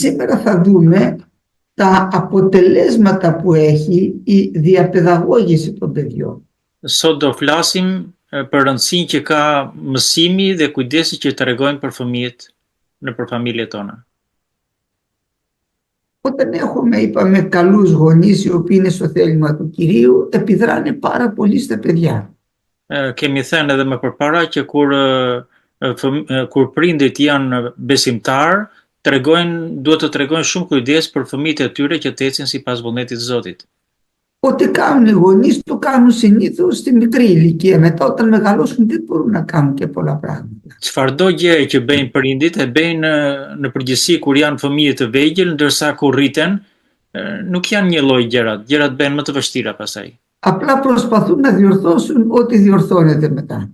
σήμερα θα δούμε τα αποτελέσματα που έχει η διαπαιδαγώγηση των παιδιών. Sot do flasim për rëndësinë që ka mësimi dhe kujdesi që tregojmë për fëmijët nëpër familjet tona. Όταν έχουμε, είπαμε, καλούς γονείς οι οποίοι είναι στο θέλημα του Κυρίου, επιδράνε πάρα πολύ στα παιδιά. Kemi thënë edhe më përpara që kur prindit janë besimtar, duhet të tregojnë shumë kujdes për fëmijët e tyre që të ecin sipas vullnetit të Zotit. Ό,τι κάνουν οι γονείς το κάνουν συνήθως στη μικρή ηλικία. Μετά όταν μεγαλώσουν δεν μπορούν να κάνουν και πολλά πράγματα. Çfarëdo gjë që bëjnë prindit e bëjnë në përgjithësi kur janë fëmijë të vegjël, ndërsa kur rriten nuk janë një lloj gjërat bëhen më të vështira pastaj. Απλά προσπαθούν να διορθώσουν ό,τι διορθώνεται μετά.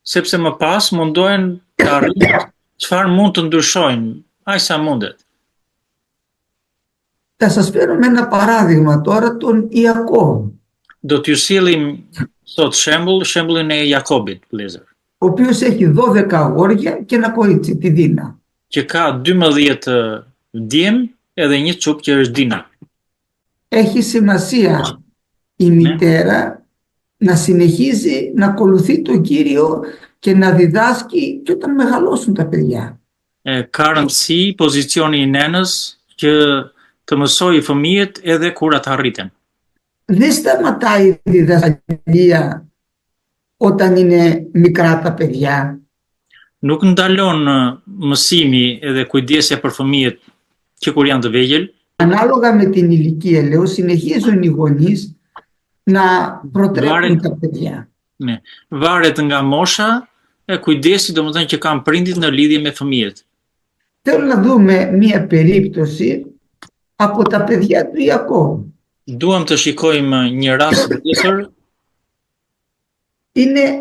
Sepse më pas mundohen të arrijnë çfarë mund të ndryshojnë, aq sa mundet. Θα σας φέρω με ένα παράδειγμα τώρα τον Ιακώβ. Do t'ju sillim sot shembullin e Jakobit, vëllezër. Ο οποίος έχει 12 αγόρια και ένα κορίτσι, τη Δίνα. Që ka 12 djem edhe një çuk që është Dina. Έχει σημασία η μητέρα να συνεχίζει να ακολουθεί τον Κύριο και να διδάσκει και όταν μεγαλώσουν τα παιδιά. Ka rëndësi pozicioni i nenës që të mësoj fëmijët edhe kur ata rriten. Δεν σταματάει η διδασκαλία όταν είναι μικρά τα παιδιά. Nuk ndalon mësimi edhe kujdesja për fëmijët që kur janë të vegjël. Ανάλογα με την ηλικία, λέω, συνεχίζουν οι γονείς να προτρέπουν τα παιδιά. Ναι. Varet nga mosha e kujdesi domethënë që kanë prindit në lidhje me fëmijët. Θέλω να δούμε μία περίπτωση από τα παιδιά του Ιακώβ. Duam të shikojmë një rast tjetër. Είναι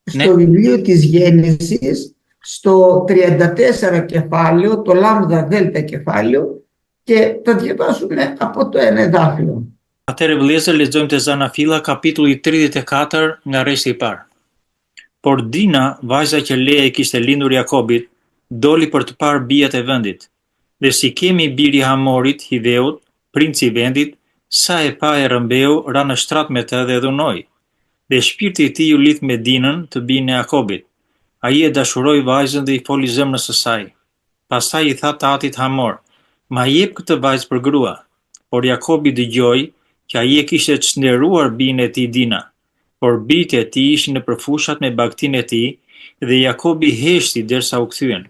στο βιβλίο της Γέννησης, στο 34 κεφάλαιο, το λάμδα δέλτα κεφάλαιο, και θα διαβάσουμε από το ένα εδάφιο. Atëherë vëllezër, lexojmë te Zanafilla kapitulli 34 nga rreshti i parë. Por Dina, vajza që Lea i kishte lindur Jakobit, doli për të parë bijat e vendit. Dhe Sikemi, biri i Hamorit, Hiveut, princi i vendit, sa e pa e rëmbeu, ra në shtrat me të dhe dhunoi. Dhe shpirti i tij u lidh me Dinën, të bijën e Jakobit. Ai e dashuroi vajzën dhe i foli zemrës së saj. Pastaj i tha tatit Hamor: "Ma jep këtë vajzë për grua." Por Jakobi dëgjoi që ai e kishte çnderuar bijën e tij Dina, por bijtë e tij ishin nëpër fushat me bagtinë e tij, dhe Jakobi heshti derisa u kthyen.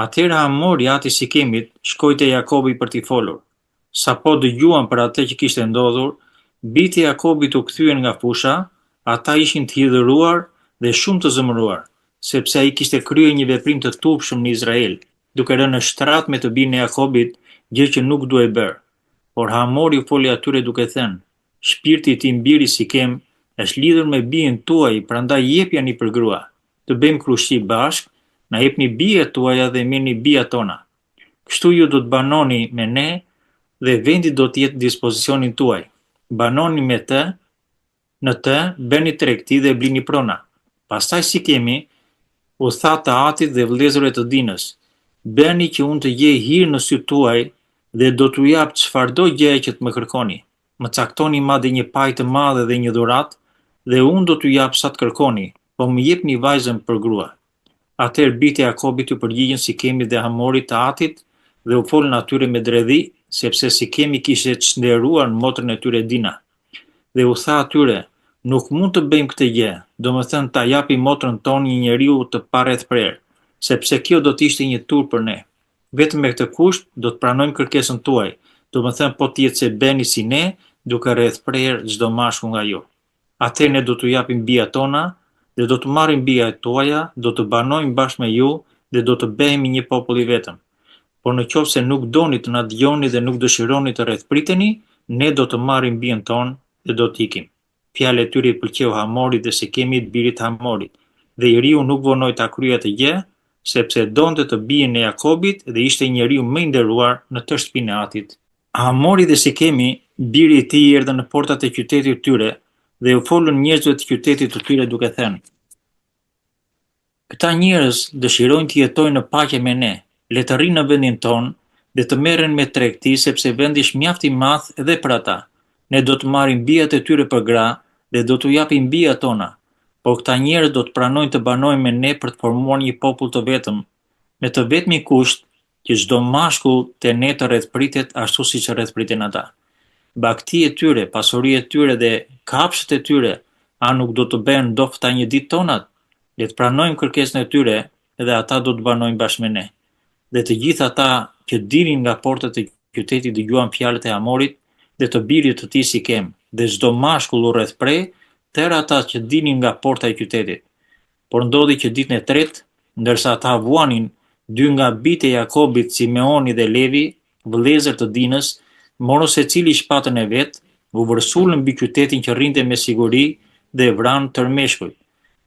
Atëherë Hamori, ati Sikemit, shkoi te Jakobi për t'i folur. Sapo dëgjuan për atë që kishte ndodhur, bijtë e Jakobit u kthyen nga fusha, ata ishin të hidhëruar dhe shumë të zemëruar, sepse ai kishte kryer një veprim të turpshëm në Izrael, duke rënë në shtrat me të bijën e Jakobit, gjë që nuk duhej bërë. Por Hamori u foli atyre duke thënë: "Shpirti i tim biri Sikem është lidhur me bijën tuaj, prandaj jepjani për grua. Të bëjmë krushti bashk, na jepni bijat tuaja dhe merrni bijat tona. Kështu ju do të banoni me ne dhe vendi do të jetë në dispozicionin tuaj. Banoni me të, në të bëni tregti dhe blini prona." Pastaj Sikemi u tha të atit dhe vëllezërve të Dinës: "Bëni që unë të gjej hir në sytë tuaj dhe do t'u jap çfarëdo gjë që të më kërkoni. Më caktoni madje një pajë të madhe dhe një dhuratë, dhe unë do t'u jap sa të kërkoni, po më jepni vajzën për grua." Atëherë bijtë e Jakobit u përgjigjen Sikemit dhe Hamorit të atit dhe u folën atyre me dredhi, sepse Sikemi kishte çnderuar motrën e tyre Dina. Dhe u tha atyre: "Nuk mund të bëjmë këtë gjë, domethënë ta japim motrën tonë një njeriu të parrethprer, sepse kjo do të ishte një turp për ne. Vetëm me këtë kusht do të pranojmë kërkesën tuaj, domethënë po të jetë se bëni si ne, duke rrethprer çdo mashkull nga ju. Atëherë ne do t'u japim bijat tona dhe do të marrim bijat tuaja, do të banojmë bashkë me ju dhe do të bëhemi një popull i vetëm. Por në qoftë se nuk doni të na dëgjoni dhe nuk dëshironi të rrethpriteni, ne do të marrim bijën tonë dhe do të ikim." Fjalët e tyre i pëlqeu Hamorit dhe Sikemit, birit Hamorit, dhe i riu nuk vonoi ta kryej atë gjë, sepse donte të bijën e Jakobit dhe ishte njeriu më i nderuar në të shtëpinë e atit. Hamori dhe Sikemi, biri i tij, erdhën në portat e qytetit të tyre dhe u folën njerëzve të qytetit të tyre duke thënë: "Këta njerëz dëshirojnë të jetojnë në paqe me ne, le të rinë në vendin ton dhe të merren me tregti sepse vendi është mjaft i madh edhe për ata. Ne do të marrim bijat e tyre për gra dhe do t'u japim bijat tona. Por këta njerëz do të pranojnë të banojnë me ne për të formuar një popull të vetëm, me të vetmi kusht që çdo mashkull te ne të rrethpritet ashtu siç rrethpriten ata. Bagti e tyre, pasuria e tyre dhe kafshët e tyre, a nuk do të bëhen dofta një ditë tonat? Le të pranojmë kërkesën e tyre dhe ata do të banojnë bashkë me ne. Dhe të gjithë ata që dilnin nga portat e qytetit dëgjuan fjalët e Hamorit dhe të birit të tij Sikem, dhe çdo mashkull u rrethprej, tërë ata që dilnin nga porta e qytetit. Por ndodhi që ditën e tretë, ndërsa ata vuanin, dy nga bijtë e Jakobit, Simeoni dhe Levi, vëllezër të Dinës, morën secili shpatën e vet, u vërsulën mbi qytetin që rrinte me siguri dhe vranë tërmeshkuj.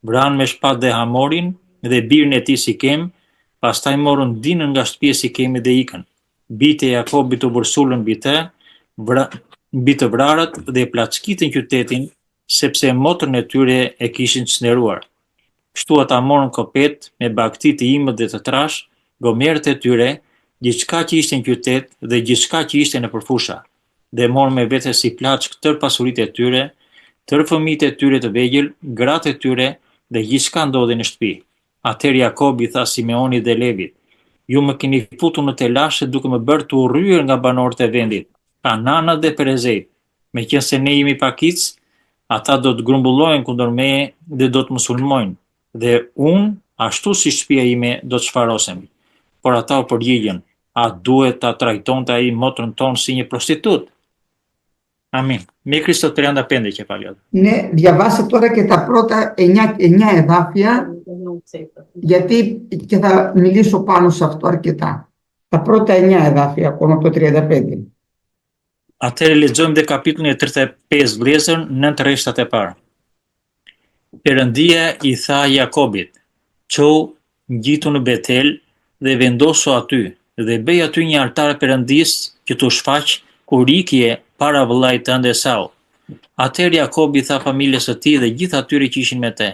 Vranë me shpatë dhe Hamorin dhe birin e tij Sikem, pastaj morën Dinën nga shtëpia e Sikemit dhe ikën. Bijtë e Jakobit u vërsulën mbi të vrarët dhe plaçkitën qytetin, sepse motrën e tyre e kishin çneruar. Kështu ata morën kopet me bagti të imët dhe të trash, gomerët e tyre, gjithçka që ishte në qytet dhe gjithçka që ishte nëpër fusha, dhe morën me vete si plaçk tërë pasuritë e tyre, tërë fëmijët e tyre të vegjël, gratë e tyre dhe gjithçka ndodhi në shtëpi. Atëherë Jakobi tha Simeonit dhe Levit: Ju më keni futur në telashe duke më bërë të urryer nga banorët e vendit, Kananët dhe Perezejt. Meqense ne jemi pakicë, ata do të grumbullohen kundër meje dhe do të më sulmojnë, dhe unë, ashtu si shtëpia ime, do të çfarosem. Por ata u përgjigjen: A duhet ta trajtonte ai motrën tonë si një prostitut? Amin. Μέχρι στο 35 κεφάλαιο. Ναι, διαβάστε τώρα και τα πρώτα 9 εδάφια, γιατί και θα μιλήσω πάνω σε αυτό αρκετά. Τα πρώτα 9 εδάφια, ακόμα από το 35. Atëherë lexojmë dhe kapitullin e 35 vlezër, 9 rreshtat e parë. Perëndia i tha Jakobit: Çu, ngjitu në Betel dhe vendosu aty, dhe bëj aty një altar Perëndisë që t'u shfaq kur ikje para vëllait tënd Esau. Atëherë Jakobi tha familjes së tij dhe gjithë atyre që ishin me te: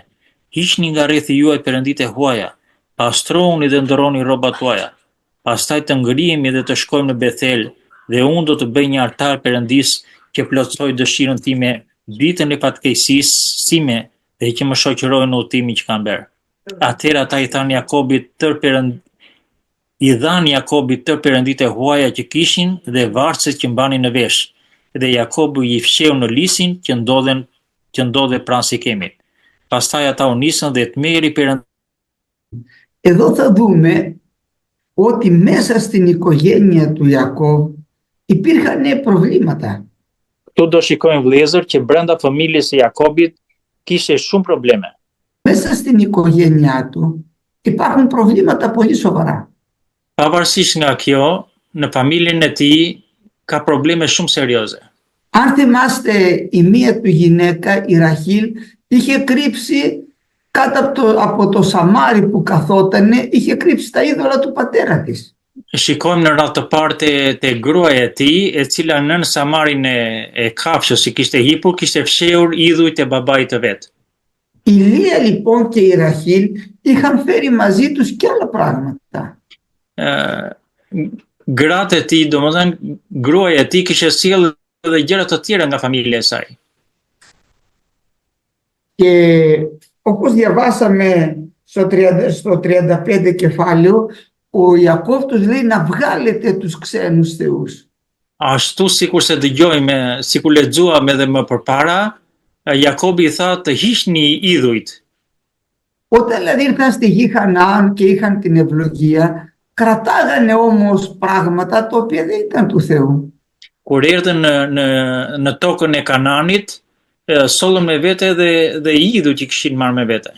Hiqni nga rrethi juaj perënditë e huaja, pastrohuni dhe ndërroni rrobat tuaja. Pastaj të ngrihemi dhe të shkojmë në Bethel, dhe unë do të bëj një altar Perëndisë që plotësoj dëshirën time, ditën e fatkeqësisë sime dhe që më shoqërojnë në udhëtimin që kam bërë. Atëherë ata i dhanë Jakobit tërë perënditë e huaja që kishin dhe varësit që mbanin në vesh, dhe Jakobi i fsheu në lisin që ndodhe pranë Sikemit. Pastaj ata u nisën dhe të merri perëndisë. Εδώ θα δούμε ότι μέσα στην οικογένεια του Ιακώβ υπήρχαν προβλήματα. Këtu do shikojmë vëllezër që brenda familjes së Jakobit kishte shumë probleme. Μέσα στην οικογένειά του υπάρχουν προβλήματα πολύ σοβαρά. Pavarësisht nga kjo, në familjen e tij ka probleme shumë serioze. Αν θυμάστε, η μία του γυναίκα, η Ραχήλ, είχε κρύψει κάτω από το σαμάρι που καθότανε, είχε κρύψει τα είδωλα του πατέρα της. Shikojmë në radhë të parë te gruaja e tij, e cila nën samarin e kafshës që kishte hipur, kishte fshehur idhujt e babait të vet. Η Λία λοιπόν και η Ραχήλ είχαν φέρει μαζί τους και άλλα πράγματα. Gratë e tij, domethënë gruaja e tij kishte sjellë edhe gjëra të tjera nga familja e saj. Και όπως διαβάσαμε στο 35 κεφάλαιο, ο Ιακώβ τους λέει να βγάλετε τους ξένους θεούς. Ashtu sikur se dëgjojmë, sikur lexuam edhe më përpara, Jakobi i tha të hiqni idhujt. Όταν δηλαδή ήρθαν στη γη Χαναάν και είχαν την ευλογία, κρατάγανε όμως πράγματα τα οποία δεν ήταν του Θεού. Kur erdhën në tokën e Kananit, sollën me vete dhe idhujt që kishin marrë me vete.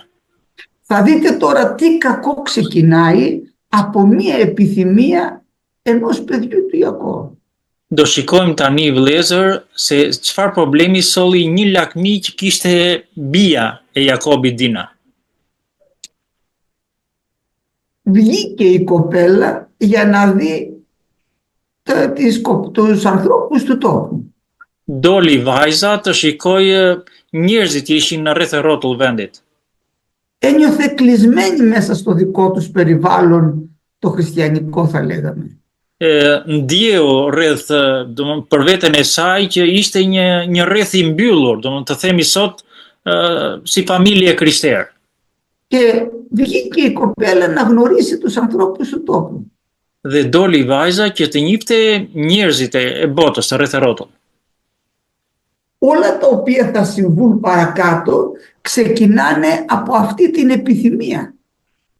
Θα δείτε τώρα τι κακό ξεκινάει από μία επιθυμία ενός παιδιού του Ιακώβ. Do shikojmë tani vëllezër se çfarë problemi solli një lakmi që kishte bija e Jakobit Dina. Βγήκε η κοπέλα για να δει τους ανθρώπους του τόπου. Doli vajza të shikojë njerëzit që ishin në rreth rrotull vendit. Ένιωθε κλεισμένη μέσα στο δικό τους περιβάλλον το χριστιανικό θα λέγαμε. Ndjeu rreth, domethënë për veten e saj që ishte një rreth i mbyllur, domethënë të themi sot si familje krishterë. Και βγήκε η κοπέλα να γνωρίσει τους ανθρώπους του τόπου. Dhe doli vajza që të njifte njerëzit e botës rreth e rrotull. Όλα τα οποία θα συμβούν παρακάτω ξεκινάνε από αυτή την επιθυμία.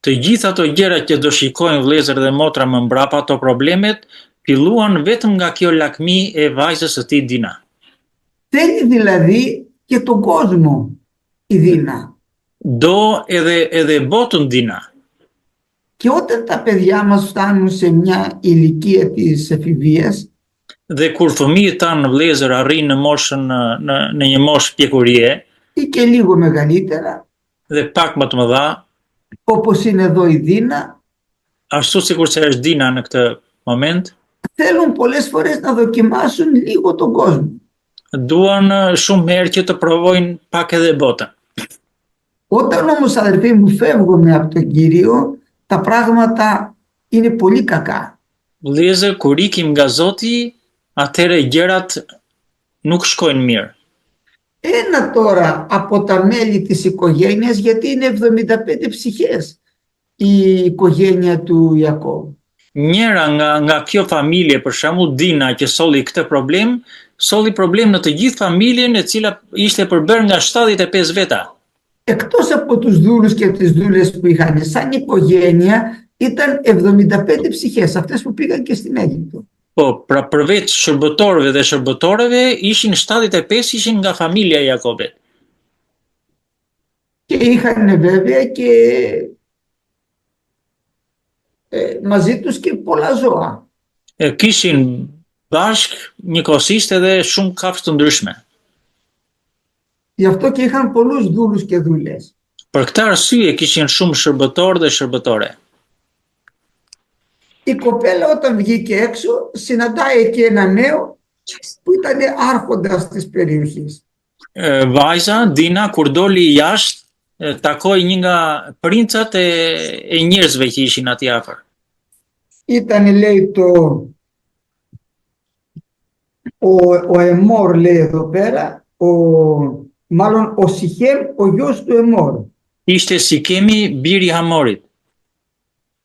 Të gjitha ato gjëra që do shikojnë vëllezër dhe motra më mbrapa, ato problemet filluan vetëm nga kjo lakmi e vajzës së tij Dina. Θέλει δηλαδή και τον κόσμο η Δίνα. Do edhe botën Dina. Και όταν τα παιδιά μας φτάνουν σε μια ηλικία της εφηβείας, Dhe kur fëmijët tanë vëllezër arrin në moshën në një moshë pjekurie ή και λίγο μεγαλύτερα, dhe pak më të mëdha, όπως είναι εδώ η Δίνα, ashtu sikur se është Dina në këtë moment, θέλουν πολλές φορές να δοκιμάσουν λίγο τον κόσμο. duan shumë herë që të provojnë pak edhe botën. Όταν όμως, αδερφοί μου, φεύγουμε από τον Κύριο, τα πράγματα είναι πολύ κακά. Vëllezër, kur ikim nga Zoti, atëherë gjërat nuk shkojnë mirë. Ένα τώρα από τα μέλη της οικογένειας, γιατί είναι 75 ψυχές η οικογένεια του Ιακώβ. Njëra nga kjo familje, për shembull Dina, që solli këtë problem, solli problem në të gjithë familjen e cila ishte përbërë nga 75 veta. Εκτός από τους δούλους και τις δούλες που είχαν, σαν οικογένεια ήταν 75 ψυχές, αυτές που πήγαν και στην Αίγυπτο. Po, pra përveç shërbëtorëve dhe shërbëtorëve, ishin 75 ishin nga familja e Jakobit. Και είχαν βέβαια και μαζί τους και πολλά ζώα. Kishin bashk njëkohësisht edhe shumë kafshë të ndryshme. Γι' αυτό και είχαν πολλούς δούλους και δουλές. Për këtë arsye kishin shumë shërbëtorë dhe shërbëtore. Η κοπέλα όταν βγήκε έξω συναντάει εκεί ένα νέο που ήταν άρχοντας της περιοχής. Vajza, Dina, kur doli jashtë, takoi një nga princat e njerëzve që ishin aty afër. Ήταν, λέει, ο Εμόρ, λέει εδώ πέρα, μάλλον ο Σιχέμ, ο γιος του Εμόρ. Ishte Sikemi, biri i Hamorit.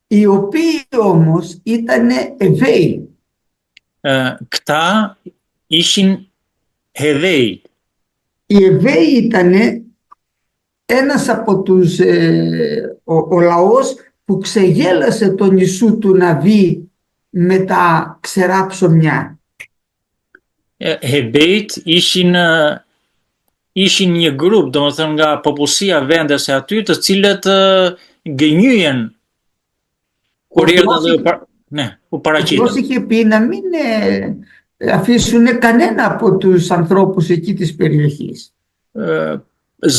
Οι οποίοι όμως ήταν Εβαίοι. Këta ishin Hedhej. Οι Εβαίοι ήταν ένας από τους ο λαός που ξεγέλασε τον νησού του Ναβί με τα ξερά ψωμιά. Hebejt ishin një grup, domethënë nga popullsia vendese aty, të cilët gënjyen kur erdhën dhe u paraqitën. Αυτός είχε πει να μην αφήσουν κανένα από τους ανθρώπους εκεί της περιοχής.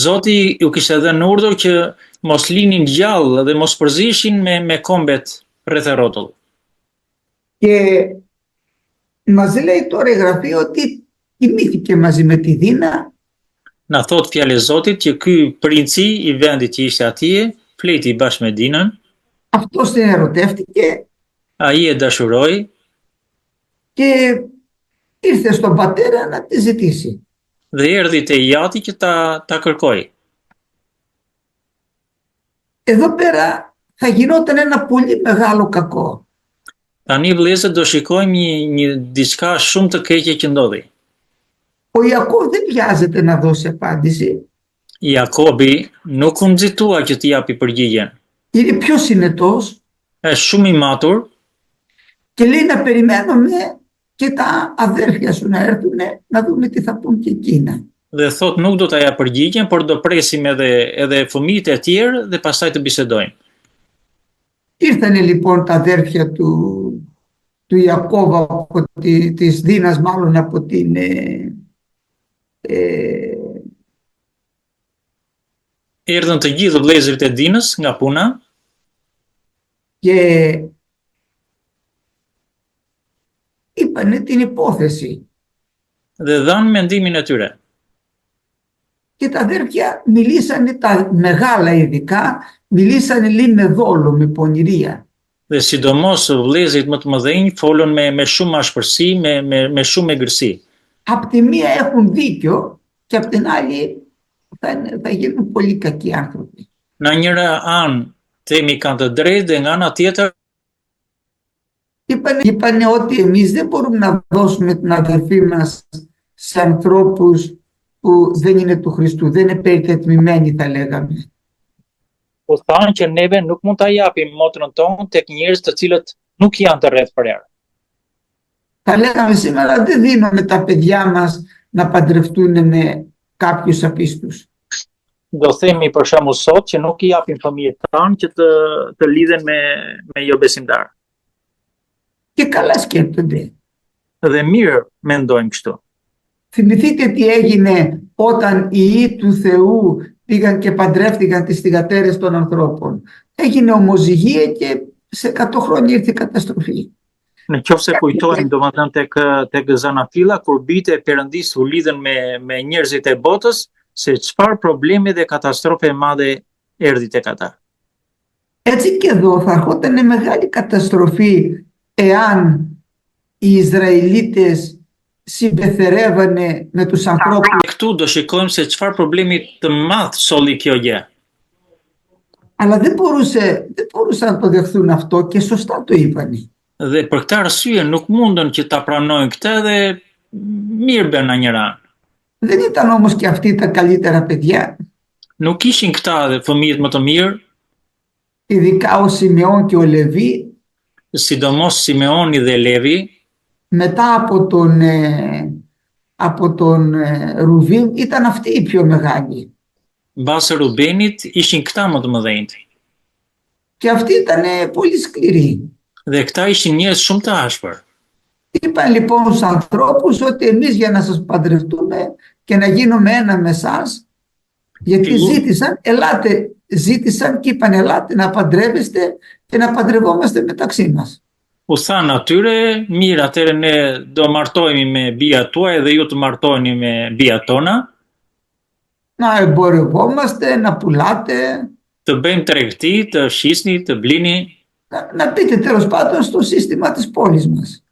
Zoti ju kishte dhënë urdhër që mos linin gjallë dhe mos përzishin me kombet rreth e rrotull. Και μας λέει τώρα η Γραφή ότι κοιμήθηκε μαζί με τη Δίνα. Na thot fjalë e Zotit që ky princi i vendit që ishte atje, fleti bashkë me Dinën. Αυτός την ερωτεύτηκε. Ai e dashuroi. Και ήρθε στον πατέρα να τη ζητήσει. Dhe erdhi te jati që ta kërkoi. Εδώ πέρα θα γινόταν ένα πολύ μεγάλο κακό. Tani vëllezër do shikojmë një diçka shumë të keqe që ndodhi. Ο Ιακώβ δεν βιάζεται να δώσει απάντηση. Jakobi nuk u nxitua që t'i japi përgjigjen. Είναι πιο συνετός. Është shumë i matur. Και λέει να περιμένουμε και τα αδέρφια σου να έρθουν να δούμε τι θα πούν και εκείνα. Dhe thot nuk do ta jap përgjigjen, por do presim edhe fëmijët e tjerë dhe pastaj të bisedojmë. Ήρθανε λοιπόν τα αδέρφια του Ιακώβ από της Δίνας, μάλλον από την Erdhën të gjithë vëllezërit e Dinës nga puna. Και είπανε την υπόθεση. Dhe dhanë mendimin e tyre. Και τα αδέρφια μιλήσανε, τα μεγάλα ειδικά, μιλήσανε λίγο με δόλο, με πονηρία. Dhe sidomos vëllezërit më të mëdhenj folën me shumë ashpërsi, me shumë egrësi. Απ' τη μία έχουν δίκιο και απ' την άλλη θα γίνουν πολύ κακοί άνθρωποι. Në njëra anë themi kanë të drejtë dhe nga ana tjetër Είπανε ότι εμείς δεν μπορούμε να δώσουμε την αδερφή μας σε ανθρώπους που δεν είναι του Χριστού, δεν είναι περιτετμημένοι θα λέγαμε. po thanë që neve nuk mund ta japim motrën tonë tek njerëz të cilët nuk janë të rrethpërer. Θα λέγαμε σήμερα δεν δίνουμε τα παιδιά μας να παντρευτούν με κάποιους απίστους. Do themi për shembull sot që nuk i japim fëmijët tanë që të lidhen me jo besimtar. Και καλά σκέφτονται. Dhe mirë mendojmë kështu. Θυμηθείτε τι έγινε όταν οι ιοί του Θεού πήγαν και παντρεύτηκαν τις θυγατέρες των ανθρώπων. Έγινε ομοζυγία και σε 100 χρόνια ήρθε η καταστροφή. Në qoftë se kujtojmë domethënë tek Zanafilla kur bijtë e Perëndis u lidhen me njerëzit e botës, se çfarë problemi dhe katastrofe e madhe erdhi tek ata. Έτσι και εδώ θα ερχόταν μεγάλη καταστροφή εάν οι Ισραηλίτες συμπεθερεύανε με τους ανθρώπους. Këtu do shikojmë se çfarë problemi të madh solli kjo gjë. Αλλά δεν μπορούσαν να το δεχθούν αυτό και σωστά το είπανε. Dhe për këtë arsye nuk mundën që ta pranojnë këtë dhe mirë bën në një ranë. Δεν ήταν όμως και αυτοί τα καλύτερα παιδιά. Nuk ishin këta dhe fëmijët më të mirë, Ειδικά ο Σιμεών και ο Λεβί, sidomos Simeoni dhe Levi, μετά από τον Ρουβίν ήταν αυτοί οι πιο μεγάλοι. mbas Rubenit ishin këta më të mëdhenjt. Και αυτοί ήταν πολύ σκληροί. Dhe këta ishin njerëz shumë të ashpër. Είπαν λοιπόν στους ανθρώπους ότι εμείς για να σας παντρευτούμε και να γίνουμε ένα με εσάς, γιατί ζήτησαν και είπαν ελάτε να παντρεύεστε και να παντρευόμαστε μεταξύ μας. U thanë atyre, mirë, atëre ne do martohemi me bijat tuaj dhe ju të martoheni me bijat tona. Να εμπορευόμαστε, να πουλάτε, Të bëjmë tregti, të shisni, të blini, να πείτε τέλος πάντων στο σύστημα της πόλης μας.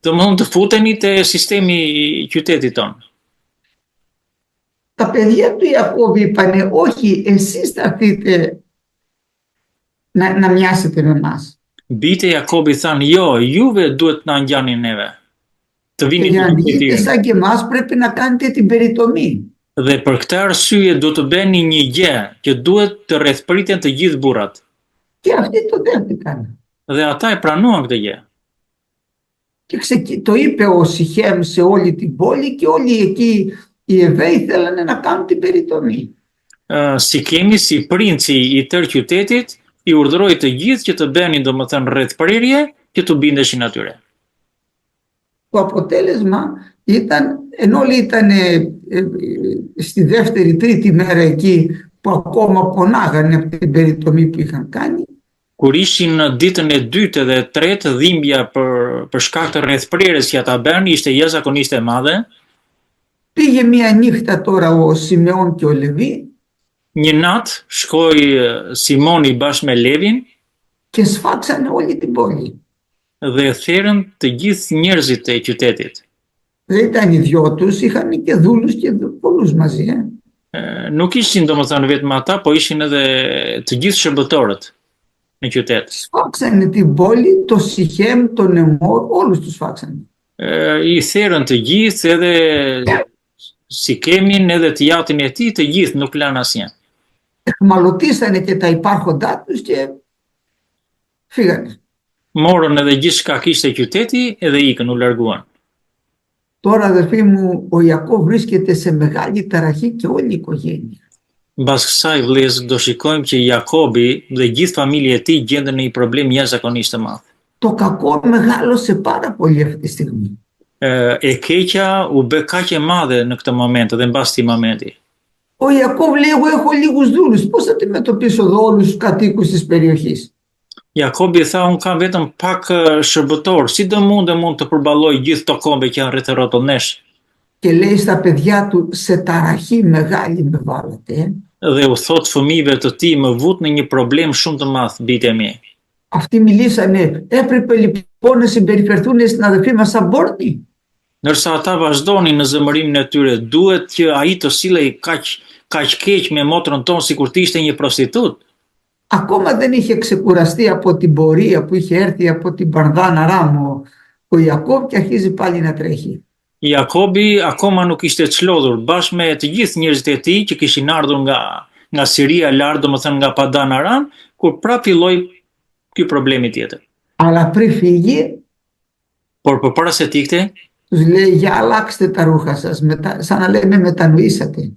të mund të futeni te sistemi i qytetit tonë. Τα παιδιά του Ιακώβ είπανε όχι, εσείς θα έρθετε να μοιάσετε με εμάς. Bijtë e Jakobit thanë, jo, juve duhet na ngjani neve. Të vini Και για να duke γίνετε σαν και εμάς πρέπει να κάνετε την περιτομή. Dhe për këtë arsye duhet të bëni një gjë që duhet të rrethpriten të gjithë burrat. Και αυτοί το δέχτηκαν. Dhe ata e pranuan këtë gjë. Και το είπε ο Σιχέμ σε όλη την πόλη και όλοι εκεί οι Εβραίοι θέλανε να κάνουν την περιτομή. Sikemi si princi i tërë qytetit i urdhëroi të gjithë që të bënin domethënë rrethprirje që të bindeshin atyre. Το αποτέλεσμα ήταν, ενώ όλοι ήταν στη δεύτερη, τρίτη μέρα εκεί που ακόμα πονάγανε από την περιτομή που είχαν κάνει, Kur ishin në ditën e dytë dhe tretë, dhimbja për shkak të rrethprirjes që ata bënë ishte jashtëzakonisht e madhe. πήγε μία νύχτα τώρα ο Σιμεών και ο Λεβί Një natë shkoi Simoni bashkë me Levin και σφάξανε όλη την πόλη. dhe therrën të gjithë njerëzit e qytetit. Δεν ήταν οι δυο τους, είχαν και δούλους και πολλούς μαζί. Nuk ishin domethënë vetëm ata, po ishin edhe të gjithë shërbëtorët në qytet. Σφάξανε την πόλη, το Σιχέμ, τον Εμόρ, όλους τους σφάξανε. I therrën të gjithë, edhe Sikemin, edhe të jatin e tij, të gjithë nuk lanë asnjë. Εχμαλωτήσανε και τα υπάρχοντά τους και φύγανε. Morën edhe gjithçka kishte qyteti edhe ikën, u larguan. Τώρα αδερφοί μου, ο Ιακώβ βρίσκεται σε μεγάλη ταραχή και όλη η οικογένεια. Mbas kësaj vëllezër do shikojmë që Jakobi dhe gjithë familja e tij gjenden në një problem jashtëzakonisht të madh. Το κακό μεγάλωσε πάρα πολύ αυτή τη στιγμή. E keqja u bë kaq e madhe në këtë moment dhe mbas këtij momenti. Ο Ιακώβ λέει εγώ έχω λίγους δούλους, πώς θα αντιμετωπίσω εδώ όλους τους κατοίκους της περιοχής. Jakobi tha unë kam vetëm pak shërbëtor, si do mund të përballoj gjithë këto kombe që janë rreth e rrotullnesh. Και λέει στα παιδιά του σε ταραχή μεγάλη με βάλατε. Dhe u thot fëmijëve të tij më vut në një problem shumë të madh, bijtë e mi. Αυτοί μιλήσανε, έπρεπε λοιπόν να συμπεριφερθούν στην αδελφή μας σαν μπόρνοι. Ndërsa ata vazhdonin në zemërimin e tyre, duhet që ai të sillej kaq keq me motrën tonë sikur të ishte një prostitut. Ακόμα δεν είχε ξεκουραστεί από την πορεία που είχε έρθει από την Παρδάν Αράμ ο Ιακώβ και αρχίζει πάλι να τρέχει. Jakobi akoma nuk ishte çlodhur bashkë me të gjithë njerëzit e tij që kishin ardhur nga Siria e lart, domethënë nga Padan Aram, kur prap filloi ky problemi tjetër. Αλλά πριν φύγει, Por përpara se të ikte, τους λέει για αλλάξτε τα ρούχα σας, σαν να λέει με μετανοήσατε.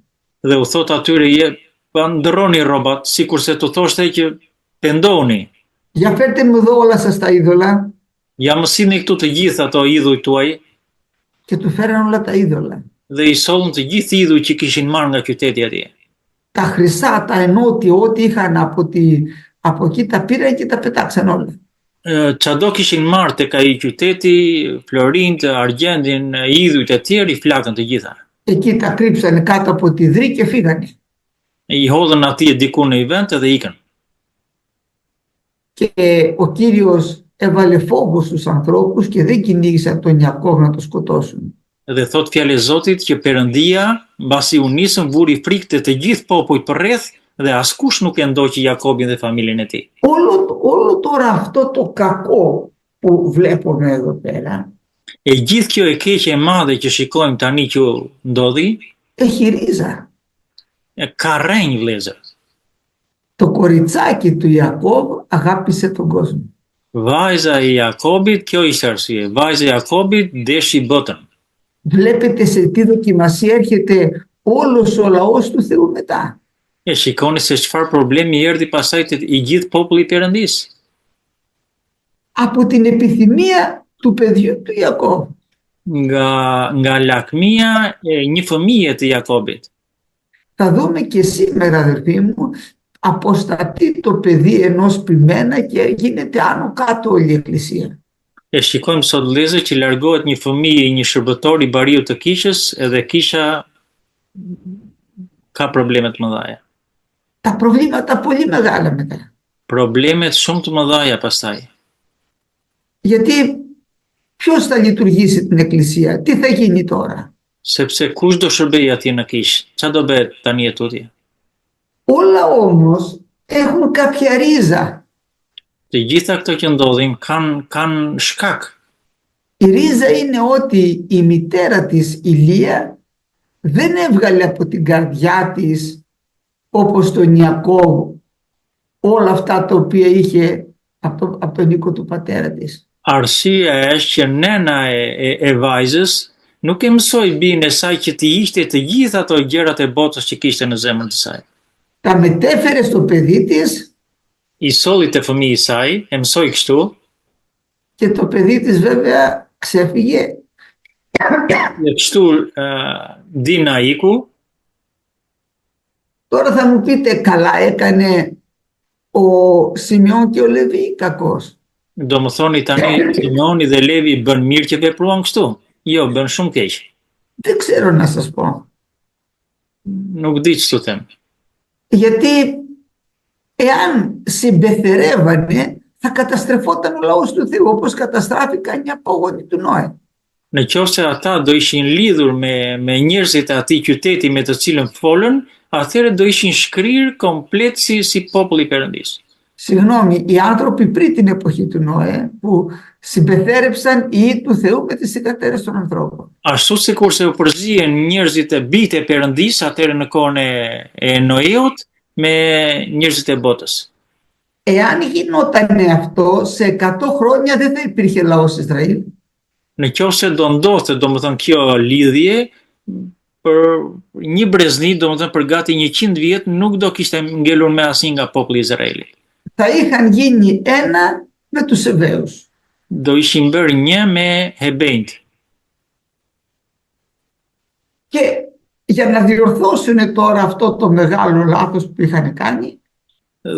dhe u thot atyre ndërroni rrobat, sikurse të thoshte që pendohuni. Για φέρτε μου εδώ όλα σας τα είδωλα. Ja më sillni këtu të gjithë ato idhuj tuaj, Και του φέραν όλα τα είδωλα. dhe i sollën të gjithë idhuj që kishin marrë nga qyteti atje. Τα χρυσά, τα ενότη, ό,τι είχαν από εκεί τα πήραν και τα πετάξαν όλα. Çado kishin marrë tek ai qyteti, florinë, argjendin, idhujt e tjerë, i flakën të gjitha. Εκεί τα κρύψανε κάτω από τη δρύ και φύγανε. I hodhën atje diku në i vend dhe ikën. Και ο Κύριος έβαλε φόβο στους ανθρώπους και δεν κυνήγησαν τον Ιακώβ να το σκοτώσουν. Dhe thot fjalë e Zotit që Perëndia, mbasi u nisën, vuri frikë të gjithë popujt përreth dhe askush nuk e ndoqi Jakobin dhe familjen e tij. Όλο τώρα αυτό το κακό που βλέπουμε εδώ πέρα E gjithë kjo e keqe e madhe që shikojmë tani që ndodhi, έχει ρίζα. ka rrenjë vëllezër. Το κοριτσάκι του Ιακώβ αγάπησε τον κόσμο. Vajza e Jakobit, kjo ishte arsye. Vajza e Jakobit deshi botën. Βλέπετε σε τι δοκιμασία έρχεται όλος ο λαός του Θεού μετά. E shikoni se çfarë problemi erdhi pasaj te i gjithë populli i Perëndisë. Από την επιθυμία του παιδιού του Ιακώβ. Nga lakmia e një fëmije të Jakobit. Θα δούμε και σήμερα, αδερφοί μου, αποστατεί το παιδί ενός ποιμένα και γίνεται άνω κάτω όλη η εκκλησία. E shikojmë sot vëllezër që largohet një fëmijë, një shërbëtor i bariu të kishës, edhe kisha ka probleme të mëdha. Τα προβλήματα πολύ μεγάλα μετά. Problemet shumë të mëdha pastaj. Γιατί ποιος θα λειτουργήσει την εκκλησία, τι θα γίνει τώρα. Sepse kush do shërbej atje në kishë? Çfarë do bëhet tani tutje? Όλα όμως έχουν κάποια ρίζα. Të gjitha këto që ndodhin kanë shkak. Η ρίζα είναι ότι η μητέρα της Ηλία δεν έβγαλε από την καρδιά της όπως τον Ιακώβ όλα αυτά τα οποία είχε από τον οίκο του πατέρα της. Arsyeja është që nena e vajzës nuk e mësoi bijën e saj që të ishte të gjitha ato gjërat e botës që kishte në zemrën e saj. Τα μετέφερε στο παιδί της I solli te fëmijë i saj, e mësoi kështu, και το παιδί της βέβαια ξέφυγε. dhe kështu Dina iku. Τώρα θα μου πείτε, καλά έκανε ο Σιμεών και ο Λεβί κακός. Do më thoni tani Simeoni dhe Levi bën mirë që vepruan kështu? Jo, bën shumë keq. Δεν ξέρω να σας πω. Nuk di ç'tu them. Γιατί εάν συμπεθερεύανε θα καταστρεφόταν ο λαός του Θεού όπως καταστράφηκαν οι απόγονοι του Νόε. Në qoftë se ata do ishin lidhur me njerëzit e atij qyteti me të cilën folën, atëherë do ishin shkrirë komplet si populli i Perëndisë. Συγγνώμη, οι άνθρωποι πριν την εποχή του Νόε που συμπεθέρεψαν οι ιοί του Θεού με τις θυγατέρες των ανθρώπων. Ashtu sikurse u përzihen njerëzit e bijtë e Perëndisë atëherë në kohën e Noeut me njerëzit e botës. Εάν γινόταν αυτό, σε 100 χρόνια δεν θα υπήρχε λαός Ισραήλ. Në qoftë se do ndodhte, domethënë kjo lidhje për një brezni, domethënë për gati 100 vjet nuk do kishte ngelur me asnjë nga populli i Izraelit. Θα είχαν γίνει ένα με τους Εβαίους. Do ishin bërë një me Hebejt. Και για να διορθώσουν τώρα αυτό το μεγάλο λάθος που είχαν κάνει,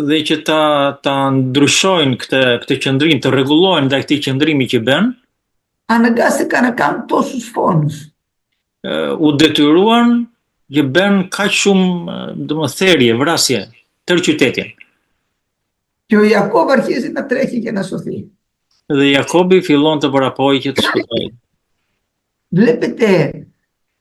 Dhe që ta ndryshojnë këtë qëndrim, të rregullojnë ndaj këtij qëndrimi që bën, αναγκάστηκαν να κάνουν τόσους φόνους. U detyruan që bën kaq shumë domethërje, vrasje tërë qytetin. Και ο Ιακώβ αρχίζει να τρέχει για να σωθεί. Dhe Jakobi fillon të bërapojë që të shpëtojë. Βλέπετε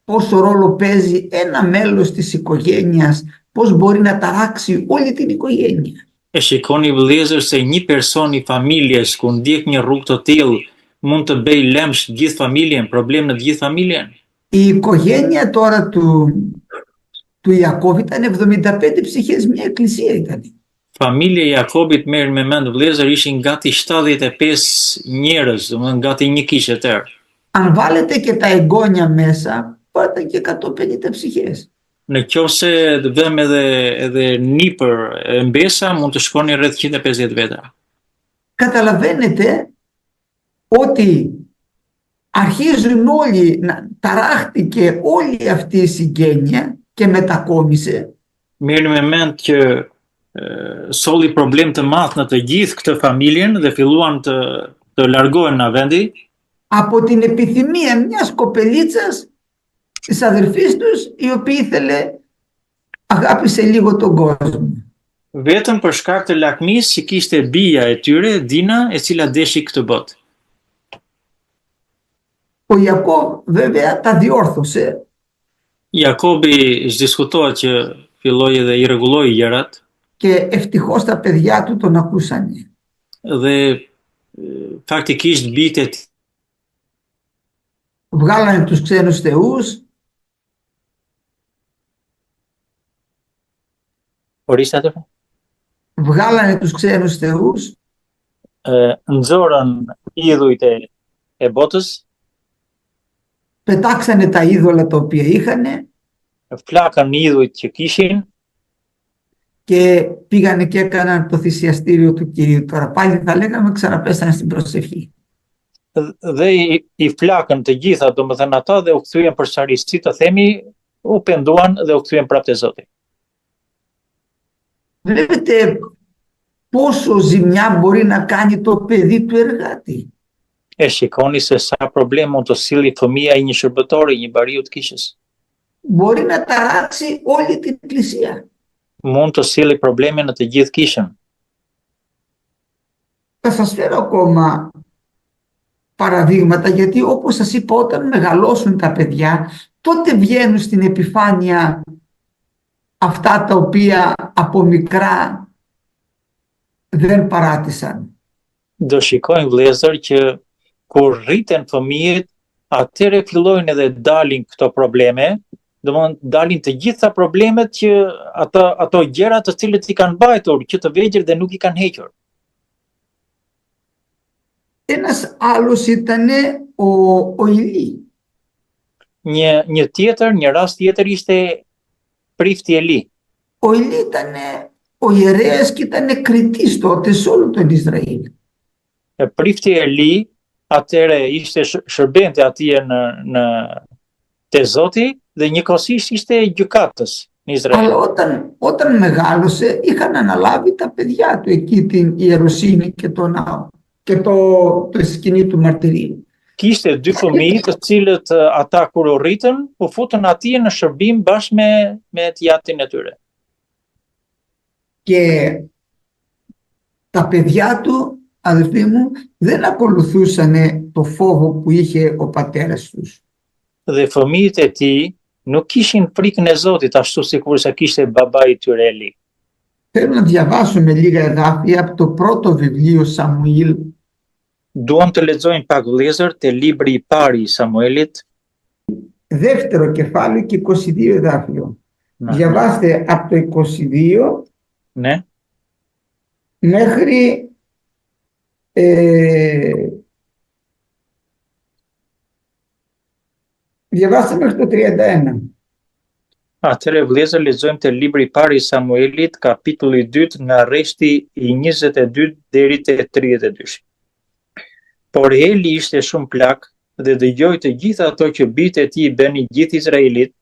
πόσο ρόλο παίζει ένα μέλος της οικογένειας, πώς μπορεί να ταράξει όλη την οικογένεια. E shikoni vëllezër se një person i familjes ku ndjek një rrugë të tillë mund të bëj lëmsh gjithë familjen, problem në gjithë familjen. Η οικογένεια τώρα του Ιακώβ ήταν 75 ψυχές, μια εκκλησία ήταν. Familja e Jakobit merr me mend vëllezër ishin gati 75 njerëz, domethënë gati një kishë e tërë. Αν βάλετε και τα εγγόνια μέσα, πάτε και 150 ψυχές. Në qofse të vëmë edhe nipër e mbesa, mund të shkoni rreth 150 veta. Καταλαβαίνετε ότι αρχίζουν όλοι, ταράχτηκε όλη αυτή η συγγένεια και μετακόμισε. Merrni me mend që solli problem të madh në të gjithë këtë familjen dhe filluan të largohen nga vendi. Από την επιθυμία μιας κοπελίτσας της αδερφής τους, η οποία ήθελε, αγάπησε λίγο τον κόσμο. Vetëm për shkak të lakmisë që kishte bija e tyre, Dina, e cila deshi këtë botë. Ο Ιακώβ βέβαια τα διόρθωσε. Jakobi zhdiskutohet që filloi dhe i rregulloi gjërat. Και ευτυχώς τα παιδιά του τον ακούσανε. Dhe faktikisht bijtë e tij Βγάλανε τους ξένους θεούς. Orisë atë? Βγάλανε τους ξένους θεούς. Nxorën idhujt e botës, Πετάξανε τα είδωλα τα οποία είχανε. flakën idhujt që kishin Και πήγανε και έκαναν το θυσιαστήριο του Κυρίου. Τώρα πάλι θα λέγαμε ξαναπέσανε στην προσευχή. dhe i flakën të gjitha, domethënë ata dhe u kthyen përsëri, si të themi, u penduan dhe u kthyen prapë te Zoti. Βλέπετε πόσο ζημιά μπορεί να κάνει το παιδί του εργάτη. E shikoni se sa problem mund të silli fëmia i një shërbëtori, një bariu të kishës. Μπορεί να ταράξει όλη την εκκλησία. Mund të silli probleme në të gjithë kishën. Θα σας φέρω ακόμα παραδείγματα, γιατί όπως σας είπα, όταν μεγαλώσουν τα παιδιά, τότε βγαίνουν στην επιφάνεια αυτά τα οποία από μικρά δεν παράτησαν. Do shikojmë vëllezër që kur rriten fëmijët, atëre fillojnë edhe dalin këto probleme, domethënë dalin të gjitha problemet që ato gjëra të cilët i kanë mbajtur që të vegjël dhe nuk i kanë hequr. Ένας άλλος ήταν ο Ηλί. Një tjetër, një rast tjetër ishte prifti Eli. Ο Ηλί ήταν ο ιερέας και ήταν κριτής τότε σε όλο τον Ισραήλ. Prifti Eli atëre ishte shërbente atje në te Zoti dhe njëkohësisht ishte gjykatës në Izrael. Αλλά όταν μεγάλωσε είχαν αναλάβει τα παιδιά του εκεί την ιεροσύνη και το ναό και το σκηνή του μαρτυρίου. Kishte dy fëmijë të cilët ata kur u rritën, u futën atje në shërbim bashkë me tjatin e tyre. Και τα παιδιά του, αδελφοί μου, δεν ακολουθούσαν το φόβο που είχε ο πατέρας τους. Dhe fëmijët e tij nuk kishin frikën e Zotit ashtu sikur sa kishte babai i tyre Eli. Θέλω να διαβάσουμε λίγα εδάφια από το πρώτο βιβλίο Σαμουήλ. Duam të lexojmë pak vëllezër te libri i parë i Samuelit. Δεύτερο κεφάλαιο και 22 εδάφιο. Διαβάστε από το 22 Ναι. μέχρι διαβάστε μέχρι το 31. Atëre vëllezër lexojmë te libri i parë i Samuelit, kapitulli 2 nga rreshti i 22 deri te 32. Por Eli ishte shumë plak dhe dëgjoi të gjitha ato që bijtë e tij bënin gjithë Izraelit,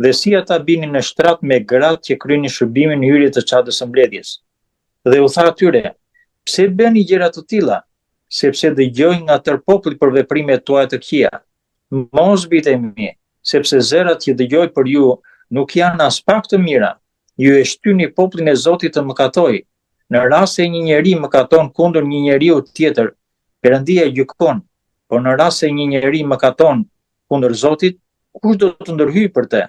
dhe si ata binin në shtrat me gratë që krynin shërbimin në hyrje të çadrës së mbledhjes. Dhe u tha atyre: "Pse bëni gjëra të tilla? Sepse dëgjoj nga tërë populli për veprimet tuaja të këqija. Mos bijtë mi, sepse zërat që dëgjoj për ju nuk janë as pak të mira. Ju e shtyni popullin e Zotit të mëkatoj. Në rast se një njeri mëkaton kundër një njeriu tjetër, Perëndia e gjykon, por në rast se një njeri mëkaton kundër Zotit, kush do të ndërhyjë për të?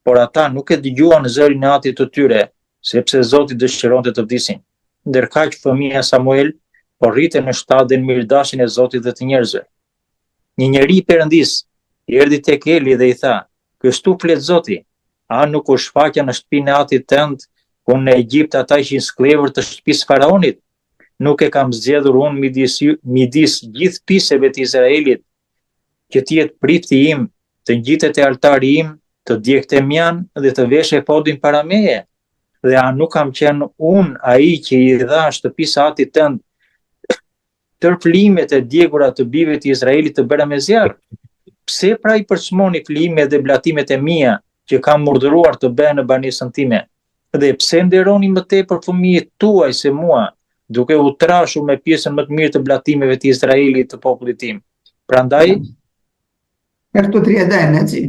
Por ata nuk e dëgjuan zërin e atit të tyre, sepse Zoti dëshironte të vdisin. Ndërkaq fëmia Samuel po rritej në shtatë dhe në mirëdashjen e Zotit dhe të njerëzve. Një njeri i Perëndis i erdhi tek Eli dhe i tha: "Kështu flet Zoti, a nuk u shfaqja në shtëpinë e atit tënd, ku në Egjipt ata ishin skllëvër të shtëpisë Faraonit? Nuk e kam zgjedhur unë midis gjithë pisëve të Izraelit, që të jetë prifti im, të ngjitet e altari im, të djegte mjan dhe të vesh efodin para meje? Dhe a nuk kam qenë unë ai që i dha shtëpisë atit tënd tër flimet e djegura të bijve të Izraelit të bëra me zjarr? Pse pra i përçmoni flimet dhe blatimet e mia që kam urdhëruar të bëhen në banesën time? Dhe pse nderoni më tepër fëmijët tuaj se mua, duke u trashur me pjesën më të mirë të blatimeve të Izraelit të popullit tim? Prandaj, Versetu 31, έτσι.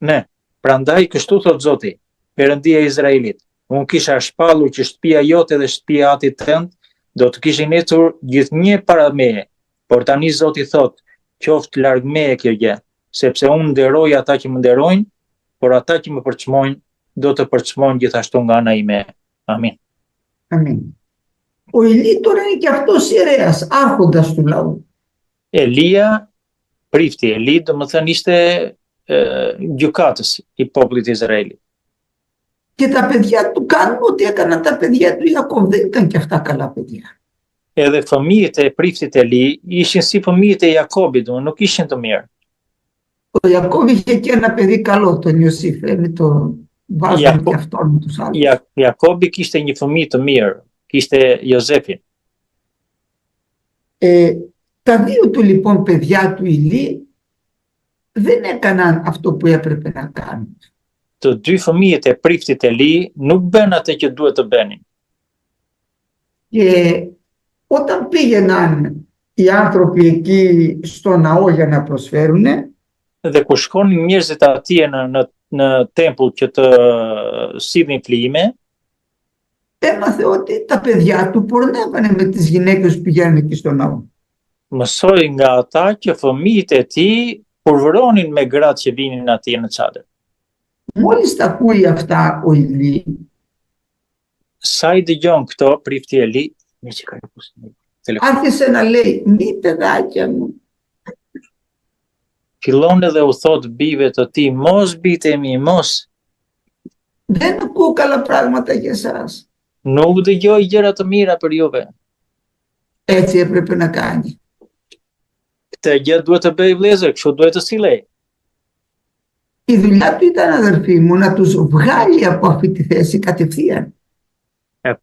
Ne, prandaj kështu thot Zoti, Perëndia e Izraelit, unë kisha shpallur që shtëpia jote dhe shtëpia e atit tënd do të kishin ecur gjithnjë para meje, por tani Zoti thot, qoftë larg meje kjo gjë, sepse unë nderoj ata që më nderojnë, por ata që më përçmojnë do të përçmojnë gjithashtu nga ana ime. Amin. Αμήν. Ο Ηλί τώρα είναι και αυτός ιερέας, άρχοντας του λαού. Elia, prifti Eli, do më thënë ishte gjykatës i popullit Izraelit. Και τα παιδιά του κάνουν ό,τι έκαναν τα παιδιά του Ιακώβ. Δεν ήταν και αυτά καλά παιδιά. Edhe fëmijët e priftit Eli ishin si fëmijët e Jakobit, nuk ishin të mirë. Ο Ιακώβ είχε και ένα παιδί καλό, τον Ιωσήφ. Το βάζουν και αυτόν με τους άλλους. Jakobi kishte një fëmijë të mirë, kishte Jozefin. Τα δύο του λοιπόν παιδιά του Ηλί δεν έκαναν αυτό που έπρεπε να κάνουν. Të dy fëmijët e priftit Eli nuk bën atë që duhet të bënin. Και όταν πήγαιναν οι άνθρωποι εκεί στο ναό για να προσφέρουν, Dhe kur shkonin njerëzit atje në tempull që të sillnin flime, έμαθε ότι τα παιδιά του πορνεύανε με τις γυναίκες που πηγαίνουν εκεί στο ναό. mësoi nga ata që fëmijët e tij purvëronin me gratë që vinin atje në çadër. Μόλις τα ακούει αυτά ο Ηλί, Sa i dëgjon këto prifti Eli, άρχισε να λέει, μη παιδάκια μου, fillon edhe u thot bijve të tij, mos bitemi, mos, δεν ακούω καλά πράγματα για εσάς. nuk dëgjoj gjëra të mira për juve. Έτσι έπρεπε να κάνει. Këtë gjë duhet të bëj vëllezër, kështu duhet të sillej. Η δουλειά του ήταν, αδερφοί μου, να τους βγάλει από αυτή τη θέση κατευθείαν.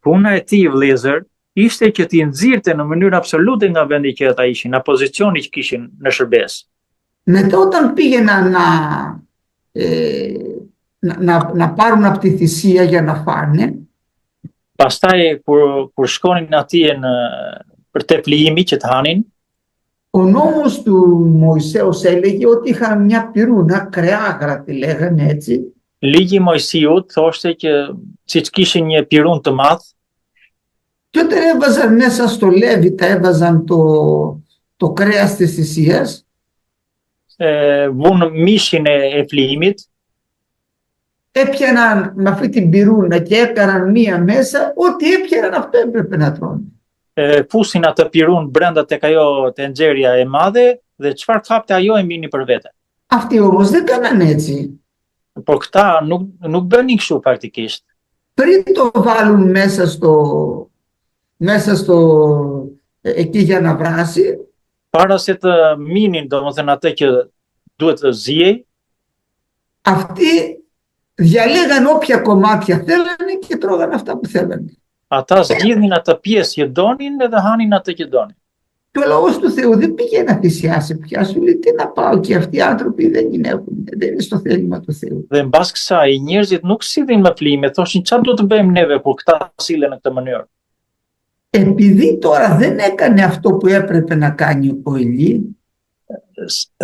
Puna e tij vëllezër ishte që t'i nxirrte në mënyrë absolute nga vendi që ata ishin, nga pozicioni që kishin në shërbes. Μετά όταν πήγαιναν να πάρουν από τη θυσία για να φάνε, Pastaj kur shkonin atje për te flijimi që të hanin, ο νόμος του Μωυσέως έλεγε ότι είχαν μια πυρούνα, κρεάγρα τη λέγανε έτσι, ligji i Mojsiut thoshte që siç kishin një pirun të madh, και όταν έβαζαν μέσα στο Λέβιτα, έβαζαν το κρέας της θυσίας, vunë mishin e flijimit, έπιαναν με αυτή την πυρούνα και έκαναν μία μέσα, ό,τι έπιαναν αυτό έπρεπε να τρώνε. Fusin atë pirun brenda tek ajo te nxjerrja e madhe dhe çfarë hapte ajo e mbini për vete. Αυτοί όμως δεν κάναν έτσι. Por këta nuk bënin kështu faktikisht. Πριν το βάλουν μέσα στο εκεί για να βράσει, Para se të minin, domethënë atë që duhet të zihej, αυτοί διαλέγαν όποια κομμάτια θέλανε και τρώγαν αυτά που θέλανε. ata zgjidhnin atë pjesë që donin edhe hanin atë që donin. Και ο λαός του Θεού δεν πήγε να θυσιάσει πια, σου λέει τι να πάω, και αυτοί οι άνθρωποι δεν είναι στο θέλημα του Θεού. Dhe mbas kësaj njerëzit nuk sillnin me flime, thoshin çfarë do të bëjmë neve kur këta sillen në këtë mënyrë. Επειδή τώρα δεν έκανε αυτό που έπρεπε να κάνει ο Ηλί,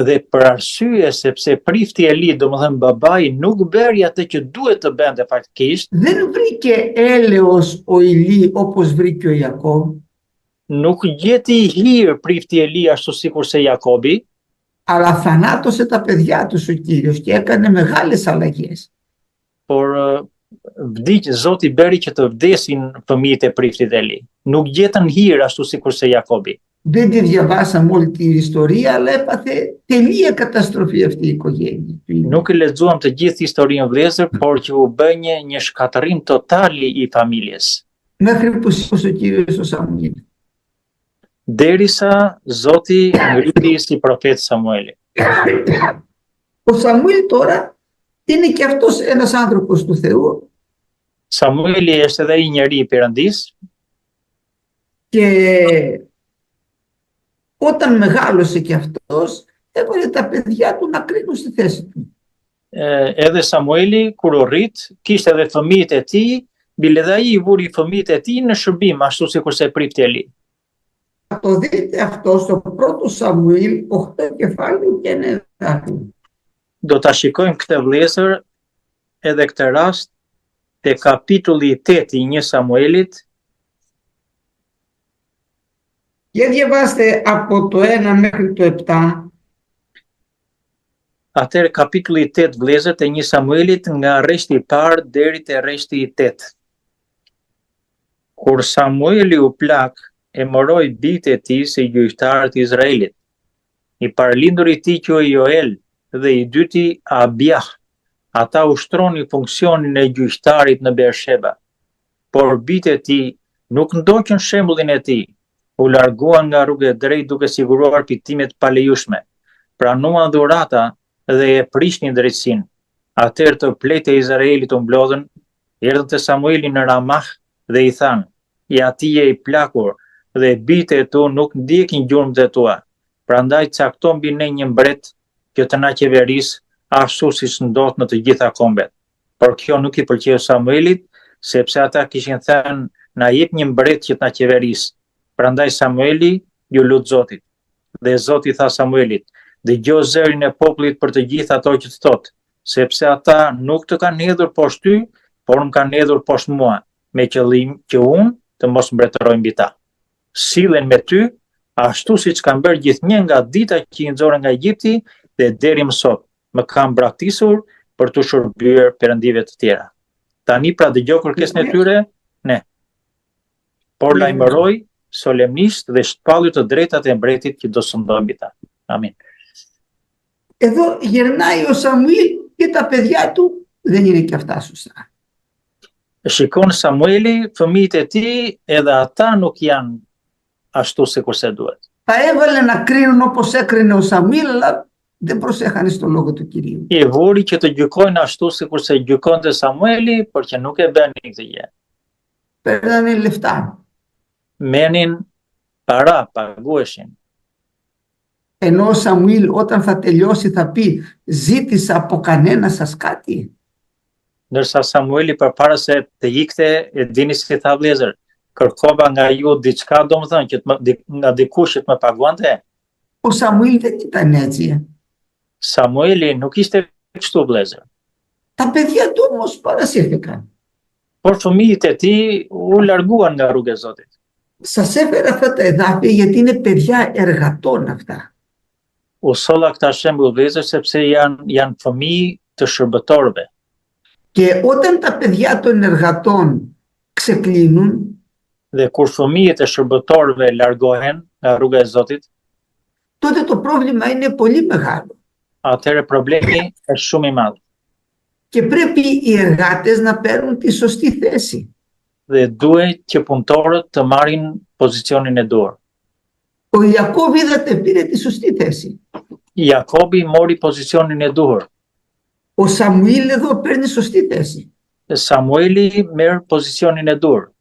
Dhe për arsye sepse prifti Eli, domethënë babai, nuk bëri atë që duhet të bënte faktikisht. Δεν βρήκε έλεος ο Ηλί όπως βρήκε ο Ιακώβ. Nuk gjeti hir prifti Eli ashtu sikur se Jakobi, αλλά θανάτωσε τα παιδιά τους ο Κύριος και έκανε μεγάλες αλλαγές. por Zoti bëri që të vdesin fëmijët e priftit Eli. Nuk gjetën hir ashtu sikur se Jakobi. Δεν τη διαβάσαμε όλη την ιστορία, αλλά έπαθε τελεία καταστροφή αυτή η οικογένεια. Nuk e lexuam të gjithë historinë vëllezër, por që u bë një shkatërrim total i familjes. Μέχρι που σήκωσε ο Κύριος ο Σαμουήλ. Derisa Zoti ngriti si profet Samueli. Ο Σαμουήλ τώρα είναι και αυτός ένας άνθρωπος του Θεού. Samueli është edhe një njeri i Perëndis. Και όταν μεγάλωσε και αυτός, έβαλε τα παιδιά του να κρίνουν στη θέση του. Edhe Samueli, kur u rrit, kishte edhe fëmijët e tij, bile dhe ai I vuri fëmijët e tij në shërbim, ashtu sikur se prifti Eli. Θα το δείτε αυτό στο πρώτο Σαμουήλ 8 κεφάλαιο και 1 εδάφιο. Do ta shikojmë këtë vëllezër edhe këtë rast te kapitulli 8 I 1 Samuelit. Για διαβάστε από το 1 μέχρι το 7. Atëherë kapitulli 8 vëllezër te 1 Samuelit nga rreshti I parë deri te rreshti I 8. Kur Samueli u plak, e moroi bijtë e tij si gjyqtarët e Izraelit. I parlindur I tij quhej Joel dhe I dyti Abiah. Ata ushtronin funksionin e gjyqtarit në Beersheba. Por bijtë e tij nuk ndoqën shembullin e tij. U larguan nga rruga e drejtë duke siguruar pitimet pa lejueshme. Pranuan dhurata dhe e prishnin drejtësinë. Atëherë të pletë e Izraelit u mblodhen, erdhën te Samueli në Ramah dhe I thanë: "I atij I plakur dhe bijtë e tu nuk ndjekin gjurmët e tua. Prandaj cakto mbi ne një mbret që të na qeveris ashtu siç ndodh në të gjitha kombet." Por kjo nuk I pëlqeu Samuelit, sepse ata kishin thënë: "Na jep një mbret që të na qeveris." Prandaj Samueli ju lut Zotit. Dhe Zoti tha Samuelit: "Dëgjoj zërin e popullit për të gjithë ato që të thotë, sepse ata nuk të kanë hedhur poshtë ty, por më kanë hedhur poshtë mua, me qëllim që unë të mos mbretëroj mbi ta. Sillen me ty, ashtu siç kanë bërë gjithnjë nga dita që I nxorën nga Egjipti dhe deri më sot, më kanë braktisur për të shërbyer perëndive të tjera. Tani pra dëgjoj kërkesën e tyre, ne. Por lajmëroj solemnisht dhe shpallur të drejtat e mbretit që do sundojnë mbi ta." Amin. Εδώ γυρνάει ο Σαμουήλ και τα παιδιά του δεν είναι και αυτά σωστά. Shikon Samueli, fëmijët e tij edhe ata nuk janë ashtu sikurse duhet. Τα έβαλε να κρίνουν όπως έκρινε ο Σαμουήλ, αλλά δεν προσέχανε στο λόγο του Κυρίου. I vuri që të gjykojnë ashtu sikurse gjykonte Samueli, por që nuk e bënin këtë gjë. Παίρνανε λεφτά. Merrnin para, pagueshin. Ενώ ο Σαμουήλ όταν θα τελειώσει θα πει «Ζήτησα από κανένα σας κάτι». Ndërsa Samueli përpara se të ikte, e dini si tha vëllezër, kërkova nga ju diçka, domethënë që nga dikush që të më paguante. Ο Σαμουήλ δεν ήταν έτσι. Samueli nuk ishte kështu vëllezër. Τα παιδιά του όμως παρασύρθηκαν. Por fëmijët e tij u larguan nga rruga e Zotit. Σας έφερα αυτά τα εδάφια γιατί είναι παιδιά εργατών αυτά. U solla këta shembull vëllezër sepse janë fëmijë të shërbëtorëve. Και όταν τα παιδιά των εργατών ξεκλίνουν, Dhe kur fëmijët e shërbëtorëve largohen nga rruga e Zotit, τότε το πρόβλημα είναι πολύ μεγάλο. atëherë problemi është shumë I madh. Και πρέπει οι εργάτες να παίρνουν τη σωστή θέση. Dhe duhet që punëtorët të marrin pozicionin e duhur. Ο Ιακώβ είδατε πήρε τη σωστή θέση. Jakobi mori pozicionin e duhur. Ο Σαμουήλ εδώ παίρνει σωστή θέση. Samueli merr pozicionin e duhur.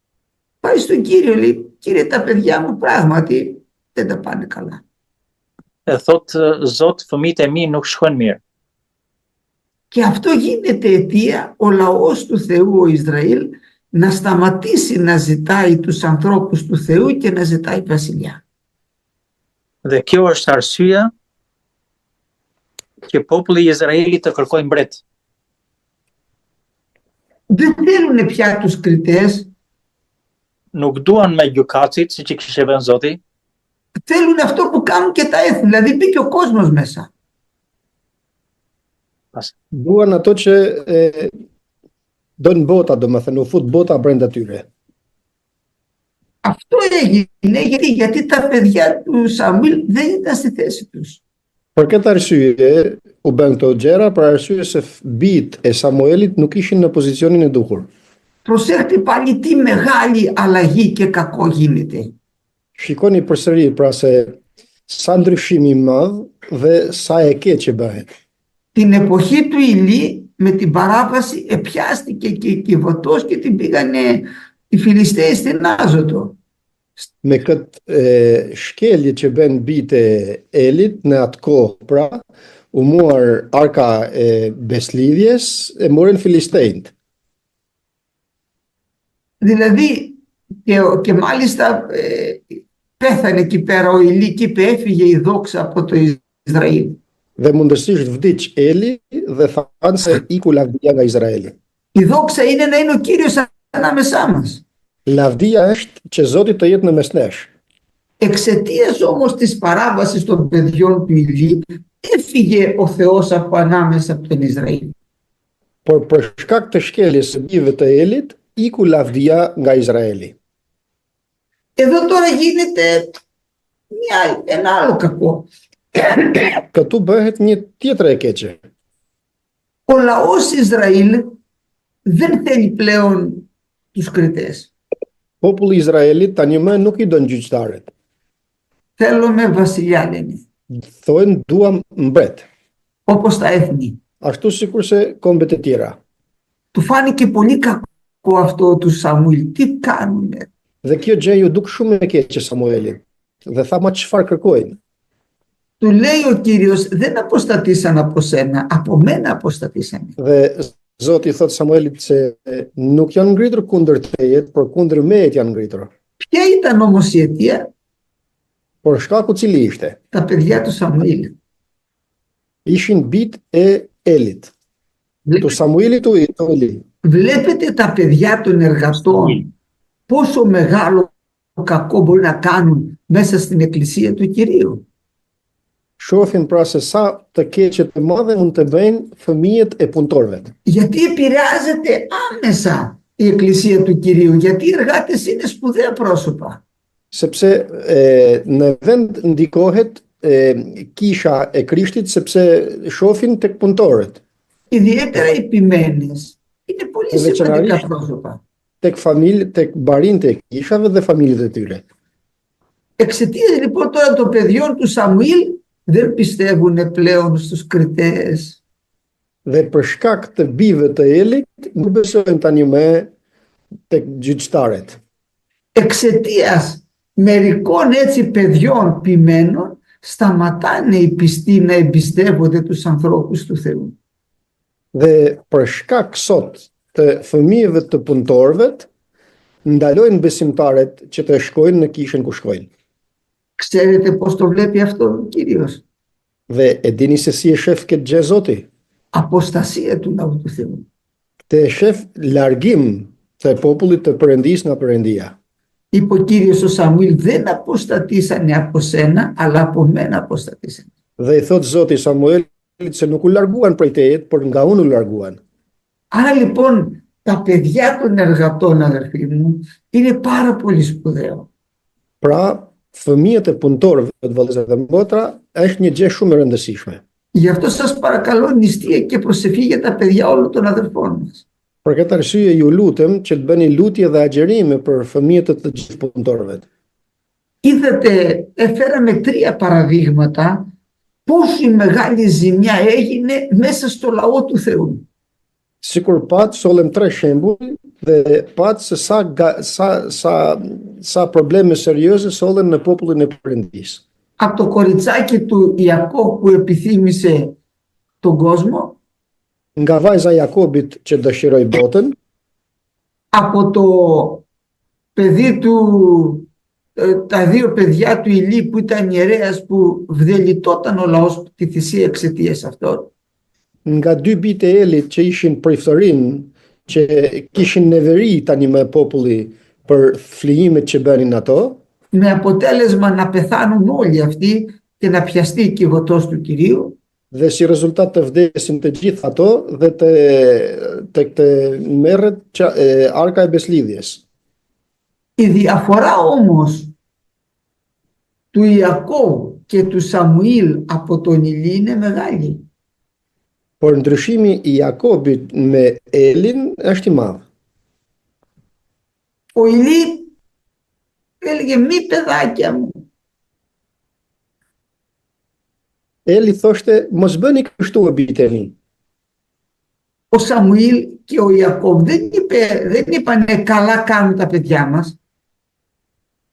Πάει στον Κύριο, λέει, Κύριε, τα παιδιά μου πράγματι δεν τα πάνε καλά. Thot Zot, fëmijët e mi nuk shkojnë mirë. Και αυτό γίνεται αιτία ο λαός του Θεού, ο Ισραήλ, να σταματήσει να ζητάει τους ανθρώπους του Θεού και να ζητάει βασιλιά. Dhe kjo është arsyeja që populli I Izraelit të kërkojë mbret. Δεν θέλουν πια τους κριτές, Nuk duan me gjykatësit, siç I kishte vënë Zoti, θέλουν αυτό που κάνουν και τα έθνη, δηλαδή μπήκε ο κόσμος μέσα. Duan ato që doin bota, domethënë u fut bota brenda tyre. Αυτό έγινε γιατί τα παιδιά του Σαμουήλ δεν ήταν στη θέση τους. Për këtë arsye u bën këto gjëra për arsye se bijt e Samuelit nuk ishin në pozicionin e duhur. Προσέχτε πάλι τι μεγάλη αλλαγή και κακό γίνεται. Shikoni përsëri pra se sa ndryshim I madh dhe sa e keq që bëhet. Την εποχή του Ηλί με την παράβαση επιάστηκε και η Κιβωτός και την πήγανε οι Φιλιστέοι στην Άζωτο. Me këtë shkelje që bën bijt e Elit në atë kohë, pra u muar arka e beslidhjes e morën Filistejnët. Δηλαδή και μάλιστα πέθανε εκεί πέρα ο Ηλί και είπε έφυγε η δόξα από το Ισραήλ. Dhe mundësisht vdiq Eli dhe thanë se iku lavdia nga Izraeli. Η δόξα είναι να είναι ο Κύριος ανάμεσά μας. Lavdia është që Zoti të jetë në mes nesh. Εξαιτίας όμως της παράβασης των παιδιών του Ηλί έφυγε ο Θεός από ανάμεσα από τον Ισραήλ. Por për shkak të shkeljes së bijve të Elit, iku lavdia nga Izraeli. Εδώ τώρα γίνεται ένα άλλο κακό. Këtu bëhet një tjetër e keqe. Ο λαός Ισραήλ δεν θέλει πλέον τους κριτές. Populli I Izraelit tani më nuk I don gjyqtarët. Θέλουμε βασιλιά, λένε, Thonë duam mbret, όπως τα έθνη. ashtu sikurse kombet e tjera. Του φάνηκε πολύ κακό αυτό του Σαμουήλ. Τι κάνουνε. Dhe kjo gjë ju duk shumë e keqe Samuelit. Dhe tha ma çfarë kërkojnë? Του λέει ο Κύριος, δεν αποστατήσαν από σένα, από μένα αποστατήσανε. Dhe Zoti thot Samuelit se nuk janë ngritur kundër teje, por kundër meje janë ngritur. Ποια ήταν όμως η αιτία? Por shkaku cili ishte? Τα παιδιά του Σαμουήλ. Ishin bijt e Elit. Του Samuelit του Eli. Βλέπετε τα παιδιά των εργατών πόσο μεγάλο κακό μπορεί να κάνουν μέσα στην εκκλησία του Κυρίου. Shohin pra se sa të keqe të madhe mund të bëjnë fëmijët e punëtorëve. Γιατί επηρεάζεται άμεσα η εκκλησία του Κυρίου, γιατί οι εργάτες είναι σπουδαία πρόσωπα. Sepse në vend ndikohet kisha e Krishtit sepse shohin tek punëtorët. Ιδιαίτερα οι ποιμένες είναι πολύ σημαντικά πρόσωπα. Tek familje, tek barinte e kishave dhe familjet e tyre. Εξαιτίας λοιπόν τώρα των παιδιών του Σαμουήλ δεν πιστεύουν πλέον στους κριτές. Dhe për shkak të bijve të Elit nuk besojnë tani më tek gjyqtarët. Εξαιτίας μερικών έτσι παιδιών ποιμένων σταματάνε οι πιστοί να εμπιστεύονται τους ανθρώπους του Θεού. Dhe për shkak sot të fëmijëve të punëtorëve ndalojnë besimtarët që të shkojnë në kishën ku shkojnë. Ξέρετε πώς το βλέπει αυτό ο Κύριος? Dhe e dini se si e shef këtë gjë Zoti? Αποστασία του λαού του Θεού. Të e shef largim të popullit të Perëndisë nga Perëndia. Είπε ο Κύριος ο Σαμουήλ, δεν αποστατήσανε από σένα, αλλά από μένα αποστατήσανε. Dhe I thot Zoti Samuelit se nuk u larguan prej teje, por nga unë u larguan. Άρα λοιπόν τα παιδιά των εργατών, αδερφοί μου, είναι πάρα πολύ σπουδαίο. Pra, fëmijët e punëtorëve të vëllezër dhe motra është një gjë shumë e rëndësishme. Γι' αυτό σας παρακαλώ νηστεία και προσευχή για τα παιδιά όλων των αδερφών μας. Për këtë arsye ju lutem që të bëni lutje dhe agjerime për fëmijët e të gjithë punëtorëve. Είδατε, έφεραμε 3 παραδείγματα πόσο η μεγάλη ζημιά έγινε μέσα στο λαό του Θεού. Sikur pat sollëm 3 shembuj dhe pat se sa probleme serioze sollen në popullin e Perëndisë. Από το κοριτσάκι του Ιακώβ που επιθύμησε τον κόσμο, Nga vajza Jakobit që dëshiroi botën, από το παιδί του τα δύο παιδιά του Ηλί που ήταν ιερέας που βδελιτόταν ο λαός τη θυσία εξαιτίας αυτών. Nga dy bijtë e Elit që ishin pritërin, që kishin neveri tani me populli për flijimet që bënin ato, με αποτέλεσμα να πεθάνουν όλοι αυτοί και να πιαστεί η κυβωτός του Κυρίου. dhe si rezultat të vdesin të gjithë ato dhe të merret arka e beslidhjes. Η διαφορά όμως του Ιακώβ και του Σαμουήλ από τον Ηλί είναι μεγάλη. Por ndryshimi i Jakobit me Elin është i madh. Ο Ηλί έλεγε μη παιδάκια μου. Eli thoshte mos bëni kështu e bijtë e mi. Ο Σαμουήλ και ο Ιακώβ δεν είπανε καλά κάνουν τα παιδιά μας.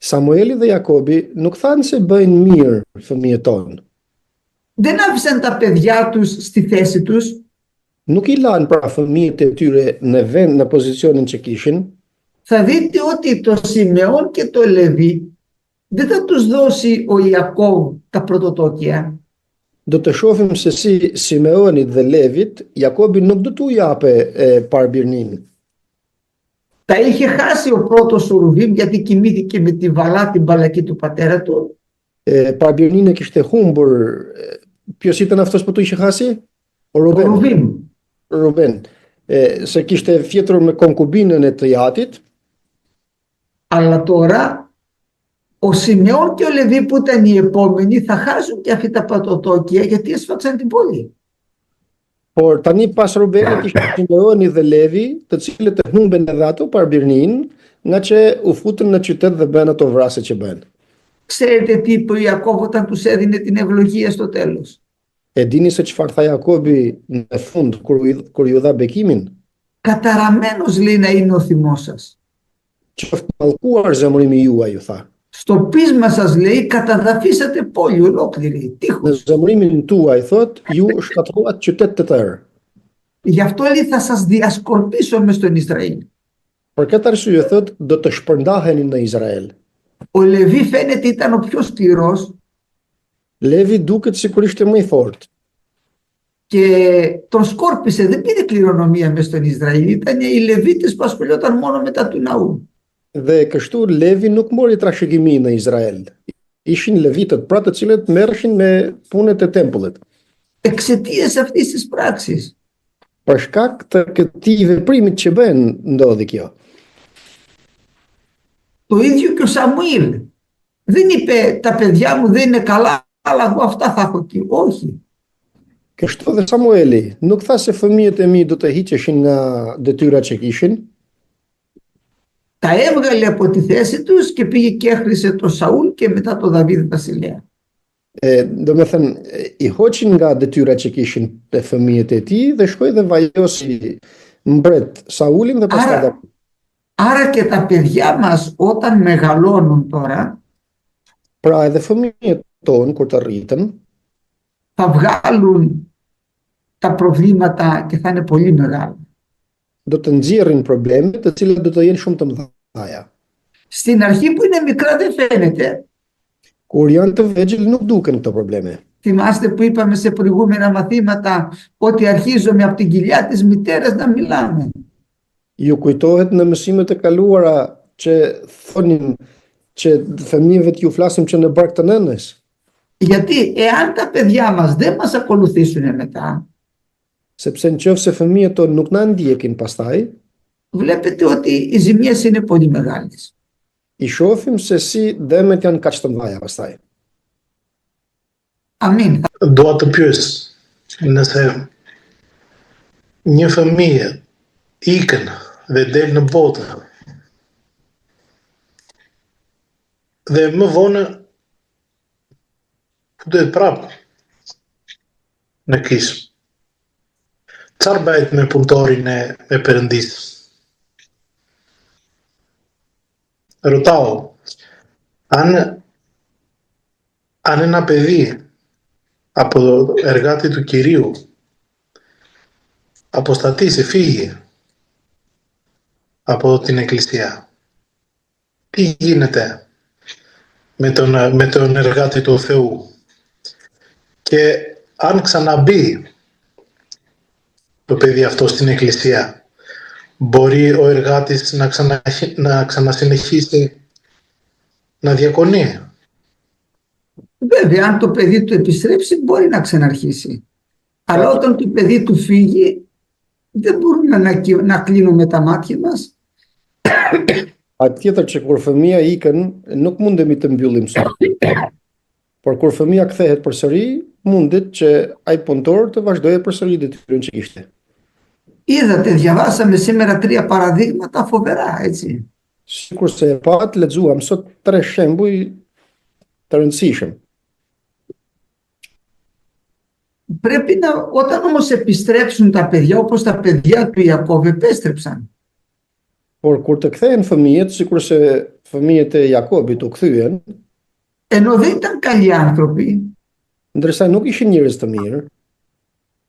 Samueli dhe Jakobi nuk thanë se bëjnë mirë fëmijët tonë. Δεν άφησαν τα παιδιά τους στη θέση τους. Nuk i lanë pra fëmijët e tyre në vend, në pozicionin që kishin. Θα δείτε ότι το Σιμεών και το Λεβί δεν θα τους δώσει ο Ιακώβ τα πρωτοτόκια. Do të shohim se si Simeonit dhe Levit, Jakobi nuk do t'u jape parbirnin. Τα είχε χάσει ο πρώτος ο Ρουβίμ γιατί κοιμήθηκε με τη βαλά την μπαλακή του πατέρα του. Parbirnin e kishte humbur. Ποιος ήταν αυτός που του είχε χάσει? Ο Ruben. Ruben. Se kishte fjetur me konkubinën e të jatit. Αλλά τώρα ο Σιμεών και ο Λεβί που ήταν οι επόμενοι θα χάσουν και αυτά τα πρωτοτόκια γιατί έσφαξαν την πόλη. Por tani pas Rubenit ishte Simeoni dhe Levi, të cilët e humben edhe ato parbirnin, nga që u futën në qytet dhe bën ato vrasje që bën. Ξέρετε τι είπε ο Ιακώβ όταν τους έδινε την ευλογία στο τέλος? E dini se çfarë tha Jakobi në fund kur ju dha bekimin? Καταραμένος λέει να είναι ο θυμός σας. Qoftë mallkuar zemrimi juaj, ju tha. Στο πείσμα σας λέει καταδαφίσατε πόλη ολόκληρη, Në τείχος. zemrimin tuaj thot, ju shkatruat qytet të tërë. Γι' αυτό λέει θα σας διασκορπίσω μες στον Ισραήλ. Për këtë arsye thot, do të shpërndaheni në Izrael. Ο Λεβί φαίνεται ήταν ο πιο σκληρός Levi duket sikur ishte më i fortë. και τον σκόρπισε, δεν πήρε κληρονομία μες στον Ισραήλ, ήταν οι Λεβίτες που ασχολιόταν μόνο μετά του ναού. Dhe kështu Levi nuk mori trashëgimi në Izrael. Ishin levitët, pra të cilët merreshin me punët e tempullit. Εξαιτίας αυτής της πράξης. Për shkak të këtij veprimi që bën ndodhi kjo. Το ίδιο και ο Σαμουήλ. Δεν είπε τα παιδιά μου δεν είναι καλά, αλλά εγώ αυτά θα έχω εκεί. Όχι. Kështu dhe Samueli nuk tha se fëmijët e mi do të hiqeshin nga detyrat që kishin. Τα έβγαλε από τη θέση τους και πήγε και έχρισε τον Σαούλ και μετά τον Δαβίδ βασιλέα. Do me thënë, i hoqin nga detyrat që kishin të fëmijët e tij dhe shkoi dhe vajosi mbret Saulin dhe pastaj David. Άρα και τα παιδιά μας όταν μεγαλώνουν τώρα Pra edhe fëmijët tonë kur të rritën, θα βγάλουν τα προβλήματα και θα είναι πολύ μεγάλα. do të nxjerrin probleme të cilat do të jenë shumë të mëdha. Στην αρχή που είναι μικρά δεν φαίνεται. Kur janë të vegjël nuk duken këto probleme. Θυμάστε που είπαμε σε προηγούμενα μαθήματα ότι αρχίζουμε από την κοιλιά της μητέρας να μιλάμε. Ju kujtohet në mësimet e kaluara që thonin që fëmijëve t'ju flasim që në bark të nënës. Γιατί εάν τα παιδιά μας δεν μας ακολουθήσουν μετά, Sepse nëse fëmijët tonë nuk na ndjekin pastaj, βλέπετε ότι οι ζημιές είναι πολύ μεγάλες. I shohim se si dëmet janë kaq të mëdha pastaj. Amin. Dua të pyes, nëse një fëmijë ikën dhe del në botë dhe më vonë futet prapë në kishë, çfarë bëhet me punëtorin e Perëndisë? Ρωτάω, αν ένα παιδί από το εργάτη του Κυρίου αποστατήσει, φύγει από την Εκκλησία, τι γίνεται? με τον εργάτη του Θεού. Και αν ξαναμπεί το παιδί αυτό στην εκκλησία, μπορεί ο εργάτης να ξανασυνεχίσει να διακονεί. Βέβαια, αν το παιδί του επιστρέψει, μπορεί να ξαναρχίσει. Αλλά όταν το παιδί του φύγει, δεν μπορούμε να κλείνουμε τα μάτια μας. Tjetër që kur fëmia ikën, nuk mundemi të mbyllim sytë. Por kur fëmia kthehet përsëri, mundet që ai punëtor të vazhdojë përsëri detyrën që kishte. Είδατε, διαβάσαμε σήμερα 3 παραδείγματα φοβερά, έτσι. Sikur se e pat, lexuam sot 3 shembuj të rëndësishëm. Πρέπει όταν όμως επιστρέψουν τα παιδιά, όπως τα παιδιά του Ιακώβ επέστρεψαν. Por kur të kthehen fëmijët, sikur se fëmijët e Jakobit u kthyen, ενώ δεν ήταν καλοί άνθρωποι, ndërsa nuk ishin njerëz të mirë,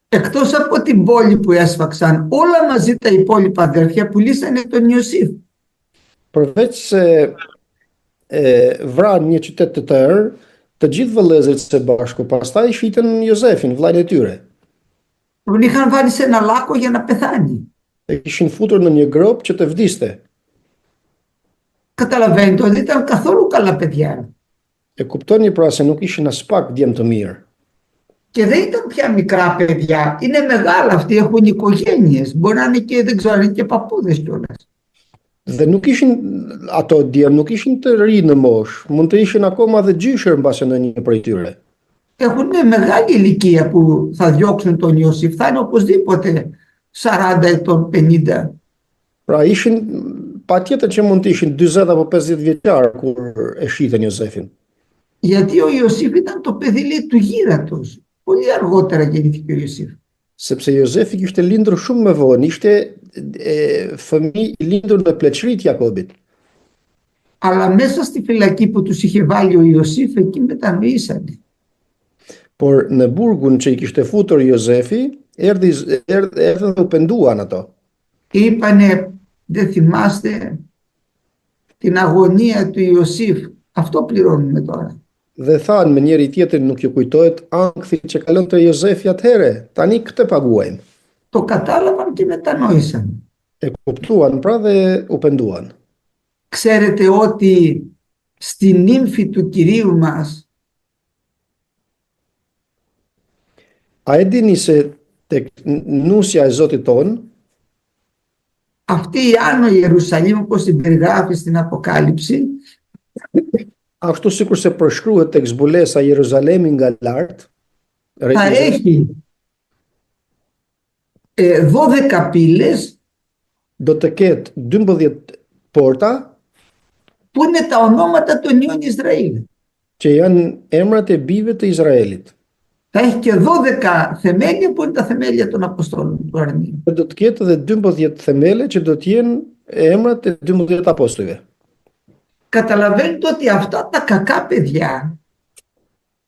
εκτός από την πόλη που έσφαξαν, όλα μαζί τα υπόλοιπα αδέρφια πουλήσανε τον Ιωσήφ. përveç se vranë një qytet të tërë, të gjithë vëllezërit së bashku, pastaj shitën Jozefin, vllajën e tyre. Τον είχαν βάλει σε ένα λάκκο για να πεθάνει. E kishin futur në një grop që të vdiste. Καταλαβαίνετε ότι ήταν καθόλου καλά παιδιά. E kuptoni pra se nuk ishin as pak djem të mirë. Και δεν ήταν πια μικρά παιδιά, είναι μεγάλα αυτοί, έχουν οικογένειες. Μπορεί να είναι και, δεν ξέρω, είναι και παππούδες κιόλας. Dhe nuk ishin, ato djem nuk ishin të ri në mosh, mund të ishin akoma dhe gjyshër mbase në një prej tyre. Έχουν μεγάλη ηλικία που θα διώξουν τον Ιωσήφ, θα είναι οπωσδήποτε 40 ετών, 50. Pra ishin, patjetër që mund të ishin 40 apo 50 vjeçar kur e shitën Jozefin. Γιατί ο Ιωσήφ ήταν το παιδί, λέει, του γύρατος. Πολύ αργότερα γεννήθηκε ο Ιωσήφ. Sepse Jozefi kishte lindur shumë më vonë, ishte fëmijë i lindur në pleqëritë Jakobit. Αλλά μέσα στη φυλακή που τους είχε βάλει ο Ιωσήφ, εκεί μετανοήσανε. Por në burgun që i kishte futur Jozefi, erdhën dhe u penduan ato. Και είπανε, δεν θυμάστε την αγωνία του Ιωσήφ, αυτό πληρώνουμε τώρα. Dhe thanë me njëri tjetrin, nuk ju kujtohet ankthi që kalonte Jozefi atëherë, tani këtë paguajmë. Το κατάλαβαν και μετανόησαν. E kuptuan pra dhe u penduan. Ξέρετε ότι στη νύμφη του Κυρίου μας A e dini se tek nusja e Zotit ton, αυτή η Άνω Ιερουσαλήμ, όπως την περιγράφει στην Αποκάλυψη, ashtu sikur se përshkruhet tek zbulesa Jeruzalemi nga lart, θα έχει 12 πύλες do të ketë 12 porta που είναι τα ονόματα των ιών Ισραήλ. që janë emrat e bijve të Izraelit. Θα έχει και 12 θεμέλια που είναι τα θεμέλια των Αποστόλων του Αρνίου. Do të ketë edhe 12 themele që do të jenë emrat e 12 apostujve. Καταλαβαίνετε ότι αυτά τα κακά παιδιά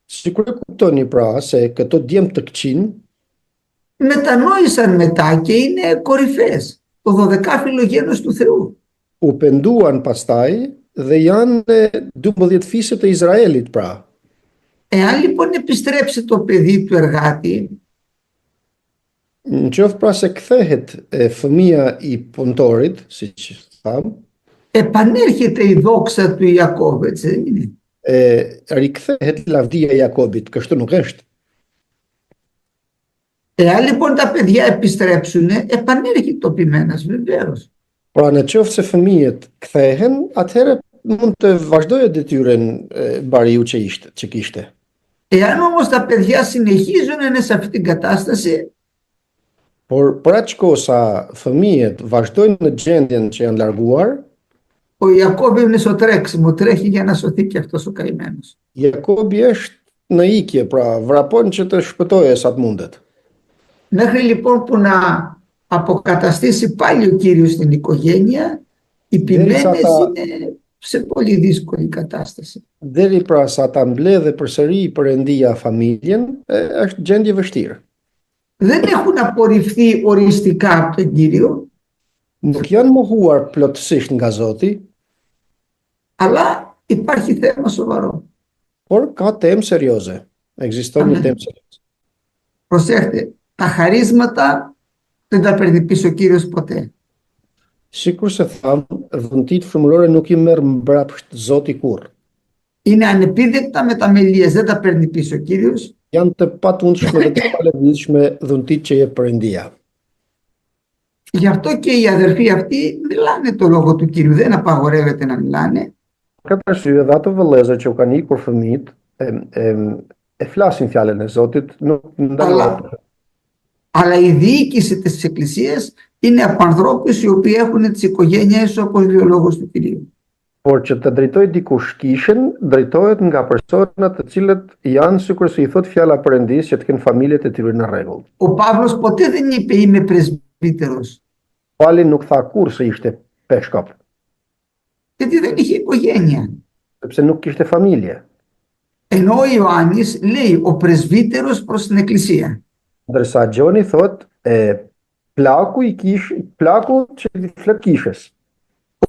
Sikur e kuptoni pra se këto djem të këqin μετανόησαν μετά και είναι κορυφές. Το 12φυλλο γένος του Θεού. u penduan pastaj dhe janë 12 fiset e Izraelit pra. Εάν λοιπόν επιστρέψει το παιδί του εργάτη, Në qoftë pra se kthehet fëmia i punëtorit, siç tham, επανέρχεται η δόξα του Ιακώβ, έτσι δεν είναι? Rikthehet lavdia e Jakobit, kështu nuk është. Εάν λοιπόν τα παιδιά επιστρέψουν, επανέρχεται ο ποιμένας βεβαίως. Pra në qoftë se fëmijët kthehen, atëherë mund të vazhdojë detyrën bariu që kishte. Εάν όμως τα παιδιά συνεχίζουν να είναι σε αυτή την κατάσταση, Por për aq kohë sa fëmijët vazhdojnë në gjendjen që janë larguar, ο Ιακώβ είναι στο τρέξιμο, τρέχει για να σωθεί και αυτός ο καημένος. Jakobi është në ikje, pra vrapon që të shpëtojë sa të mundet. Μέχρι λοιπόν που να αποκαταστήσει πάλι ο Κύριος την οικογένεια, οι ποιμένες είναι σε πολύ δύσκολη κατάσταση. Deri pra sa ta mbledhë përsëri Perëndia familjen, është gjendje vështirë. Δεν έχουν απορριφθεί οριστικά από τον Κύριο, Nuk janë mohuar plotësisht nga Zoti, αλλά Υπάρχει θέμα σοβαρό. Por ka temë serioze. Ekziston një temë serioze. Προσέχτε, τα χαρίσματα δεν τα παίρνει πίσω ο Κύριος ποτέ. Sikur se tham, dhuntit frymërore nuk I merr mbrapsht Zoti kurrë. Είναι ανεπίδεκτα με τα μελίες, δεν τα παίρνει πίσω ο Κύριος. Janë të patundshme dhe të palevizshme dhuntit që jep Perëndia. Γι' αυτό και οι αδερφοί αυτοί μιλάνε το λόγο του Κύριου, δεν απαγορεύεται να μιλάνε. Ka arsye dhe ato vëllezër që u kanë ikur fëmijët e flasin fjalën e Zotit, nuk ndalohet. Αλλά η διοίκηση της Εκκλησίας είναι από ανθρώπους οι οποίοι έχουν τις οικογένειες τους, όπως λέει ο λόγος του Κυρίου. Por që të drejtoj dikush kishën, drejtohet nga persona të cilët janë sikur se I thot fjala Perëndisë që të kenë familjet e tyre në rregull. Ο Παύλος ποτέ δεν είπε είμαι πρεσβύτερος, Pali nuk tha kurrë se ishte peshkop, γιατί δεν είχε οικογένεια. sepse nuk kishte familje. Ενώ ο Ιωάννης λέει ο πρεσβύτερος προς την Εκκλησία. Ndërsa Gjoni thot plaku që I flet kishës.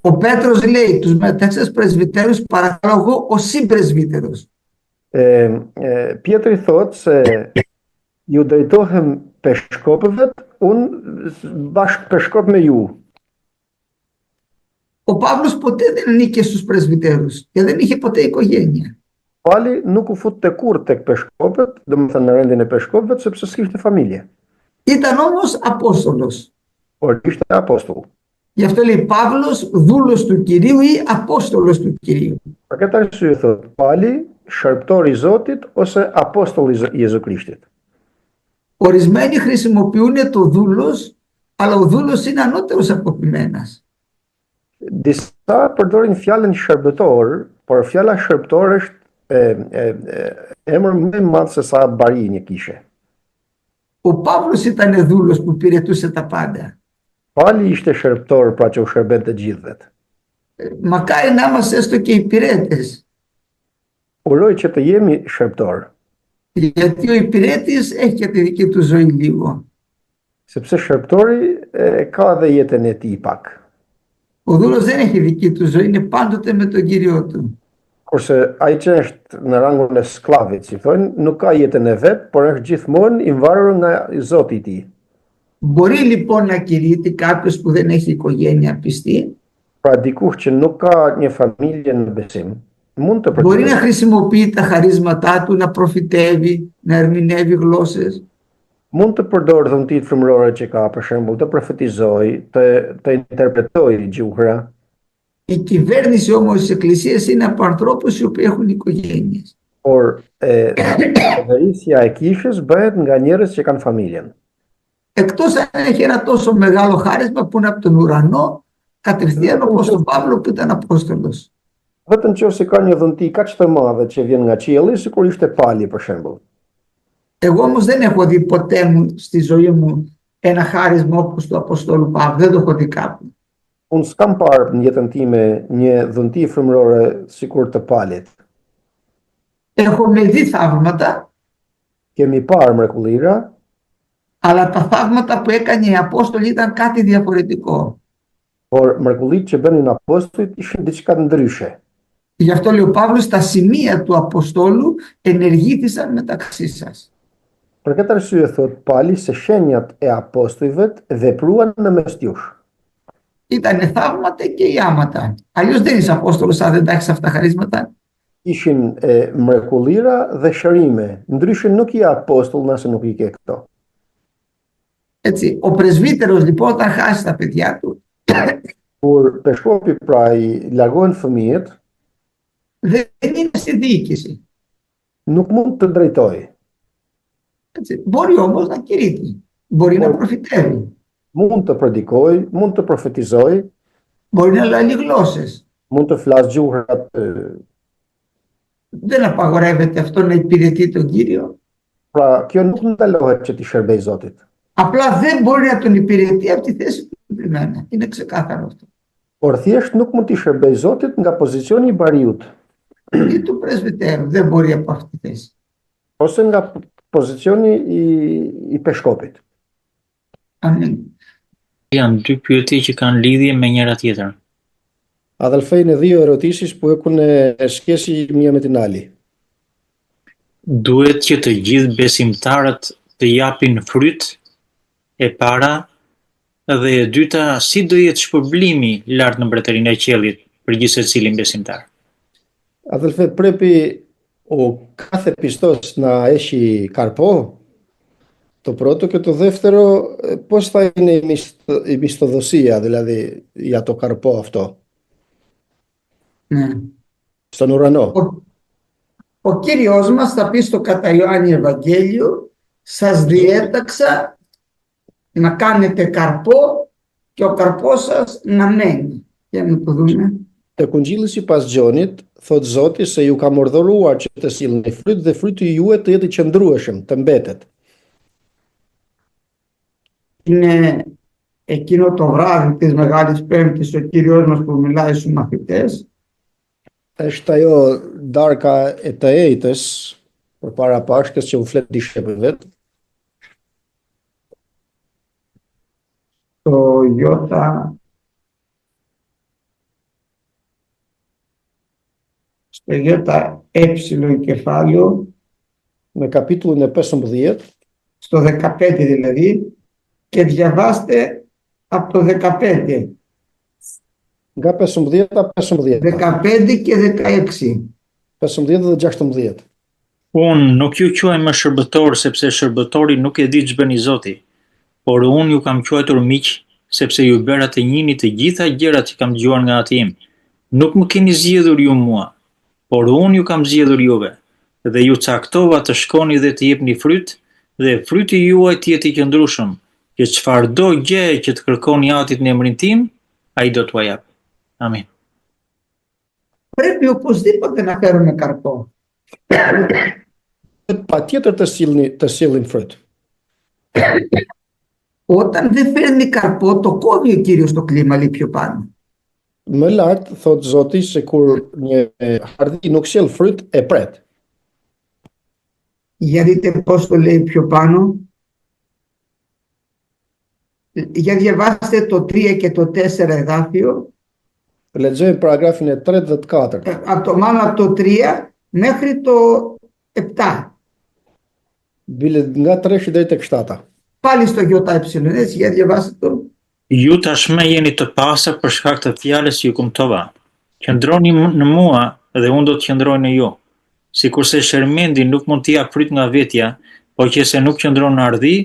Ο Πέτρος λέει τους μεταξές πρεσβυτέρους παρακαλώ εγώ ο συμπρεσβύτερος. Pietri thot se ju drejtohem peshkopëve, unë bashkë peshkop me ju. Ο Παύλος ποτέ δεν ανήκε στους πρεσβυτέρους και δεν είχε ποτέ οικογένεια. Pali nuk u fut tek kurrë tek peshkopët, domethënë në rendin e peshkopëve, sepse s'kishte familje. Ήταν όμως Απόστολος. Por ishte apostull. Γι' αυτό λέει Παύλος δούλος του Κυρίου ή Απόστολος του Κυρίου. Për këtë arsye thot Pali, shërptor I Zotit ose apostoll I Jezu Krishtit. Ορισμένοι χρησιμοποιούν το δούλος, αλλά ο δούλος είναι ανώτερος από ποιμένας. Disa përdorin fjalën shërbëtor, por fjala shërbëtor është emër më I madh se sa bari një kishe. Ο Παύλος ήταν δούλος που υπηρετούσε τα πάντα. Pali ishte shërbëtor pra që u shërben të gjithëvet. Μακάρι να είμαστε έστω και υπηρέτες. Uroj që të jemi shërbëtor, Γιατί ο υπηρέτης έχει και τη δική του ζωή λίγο. sepse shërbëtori ka dhe jetën e tij pak. Ο δούλος δεν έχει δική του ζωή, είναι πάντοτε με τον Κύριο του. Kurse ai që është në rangun e sklavit, si thonë, nuk ka jetën e vet, por është gjithmonë I varur nga Zoti I tij. Μπορεί λοιπόν να κηρύττει κάποιος που δεν έχει οικογένεια πιστή, Pra dikush që nuk ka një familje në besim, mund të μπορεί να përgjigjet, χρησιμοποιεί τα χαρίσματά του, να προφητεύει, να ερμηνεύει γλώσσες. mund të përdorë dhuntit frymërore që ka, për shembull, të profetizojë, të interpretojë gjuhra. Η κυβέρνηση όμως της Εκκλησίας είναι από ανθρώπους οι οποίοι έχουν οικογένειες. Por qeverisja e kishës bëhet nga njerëz që kanë familjen. Εκτός αν έχει ένα τόσο μεγάλο χάρισμα που είναι από τον ουρανό, κατευθείαν όπως τον Παύλο που ήταν Απόστολος. Vetëm nëse ka një dhunti kaq të madhe që vjen nga qielli, sikur ishte Pali për shembull. Εγώ όμως δεν έχω δει ποτέ μου στη ζωή μου ένα χάρισμα όπως του Αποστόλου Παύλου, δεν το έχω δει κάπου. Unë s'kam parë në jetën time një dhunti frymërore sikur të Palit. Έχουμε δει θαύματα, Kemi parë mrekullira, αλλά τα θαύματα που έκανε η Απόστολη ήταν κάτι διαφορετικό. por mrekullitë që bënin apostujt ishin diçka ndryshe. Γι' αυτό λέει ο Παύλος, τα σημεία του Αποστόλου ενεργήθησαν μεταξύ σας. Për këtë arsye thot Pali se shenjat e apostujve vepruan në mes jush. Ήτανε θαύματα και ιάματα. Αλλιώς δεν είσαι Απόστολος αν δεν τα έχεις αυτά τα χαρίσματα. Ishin mrekullira dhe shërime, ndryshe nuk I apostull nëse nuk I ke këto. Έτσι, ο πρεσβύτερος λοιπόν όταν χάσει τα παιδιά του, Kur peshkopi pra I largohen fëmijët, δεν είναι στη διοίκηση. nuk mund të drejtojë. Έτσι. Μπορεί όμως να κηρύττει, μπορεί να προφητεύει, Mund të predikojë, mund të profetizojë, μπορεί να λέει γλώσσες. mund të flasë gjuhrat. Δεν απαγορεύεται αυτό να υπηρετεί τον Κύριο. Pra, kjo nuk ndalohet që ti shërbej Zotit. Απλά δεν μπορεί να τον υπηρετεί από τη θέση του υπηρεμένα. Είναι ξεκάθαρο αυτό. Por thjesht nuk mund t'i shërbej Zotit nga pozicioni I bariut, Ή του πρεσβυτέρου. Δεν μπορεί από αυτή τη θέση. ose nga pozicioni I peshkopit. Amen. Janë dy pyetje që kanë lidhje me njëra tjetrën. Αδελφέ, είναι δύο ερωτήσεις που έχουν σχέση μία με την άλλη. Duhet që të gjithë besimtarët të japin fryt e para dhe e dyta si do jetë shpërblimi lart në mbretërinë e qiellit për gjithë secilin besimtar. Αδελφέ, πρέπει ο κάθε πιστός να έχει καρπό, το πρώτο, και το δεύτερο, πώς θα είναι η μισθοδοσία, δηλαδή, για το καρπό αυτό, Ναι. στον ουρανό. Ο Κύριος μας θα πει στο κατά Ιωάννη Ευαγγέλιο, σας διέταξα να κάνετε καρπό και ο καρπός σας να μένει. Για να το δούμε. Te kungjilli sipas Gjonit, thot Zoti se ju kam urdhëruar që të sillni fryt dhe fryti juaj të jetë i qëndrueshëm, të mbetet. Είναι εκείνο το βράδυ της Μεγάλης Πέμπτης ο Κύριος μας που μιλάει στους μαθητές. Është ajo darka e të ejtës përpara Pashkës që u flet dishepëve. Το Ιώτα στο Ιώτα έψιλο κεφάλαιο, Me kapitullin e 15, στο 15 δηλαδή, και διαβάστε από το 15, nga 15 ta 15, 15 και 16. 15 dhe 16. Unë nuk ju quaj më shërbëtor sepse shërbëtori nuk e di ç'bën i Zoti, por unë ju kam quajtur miq sepse ju bëra të njihni të gjitha gjërat që kam dëgjuar nga Ati im. Nuk më keni zgjedhur ju mua, por unë ju kam zgjedhur juve, dhe ju caktova të shkoni dhe të jepni fryt, dhe fryti juaj të jetë i qëndrueshëm, që çfarëdo gjë që të kërkoni Atit në emrin tim, ai do t'ua jap. Amin. Πρέπει οπωσδήποτε να φέρουμε καρπό. Patjetër të sillin fryt. Όταν δεν φέρνει καρπό, το κόβει ο Κύριος το κλίμα λίγο πιο πάνω. Më lart thot Zoti se kur një hardhi nuk sjell fryt e pret. Για δείτε πώς το λέει πιο πάνω. Για διαβάστε το 3 και το 4 εδάφιο. Lexojmë paragrafin e 3 dhe të 4. Μάλλον από το 3 μέχρι το 7. Bile nga 3 deri tek 7. Πάλι στο ΙΕ, έτσι, για διαβάστε το. Ju tashmë jeni të pastër për shkak të fjalës që ju kumtova. Qëndroni në mua dhe unë do të qëndroj në ju. Sikurse shermendi nuk mund t'i jap fryt nga vetja, po që se nuk qëndron në ardhi,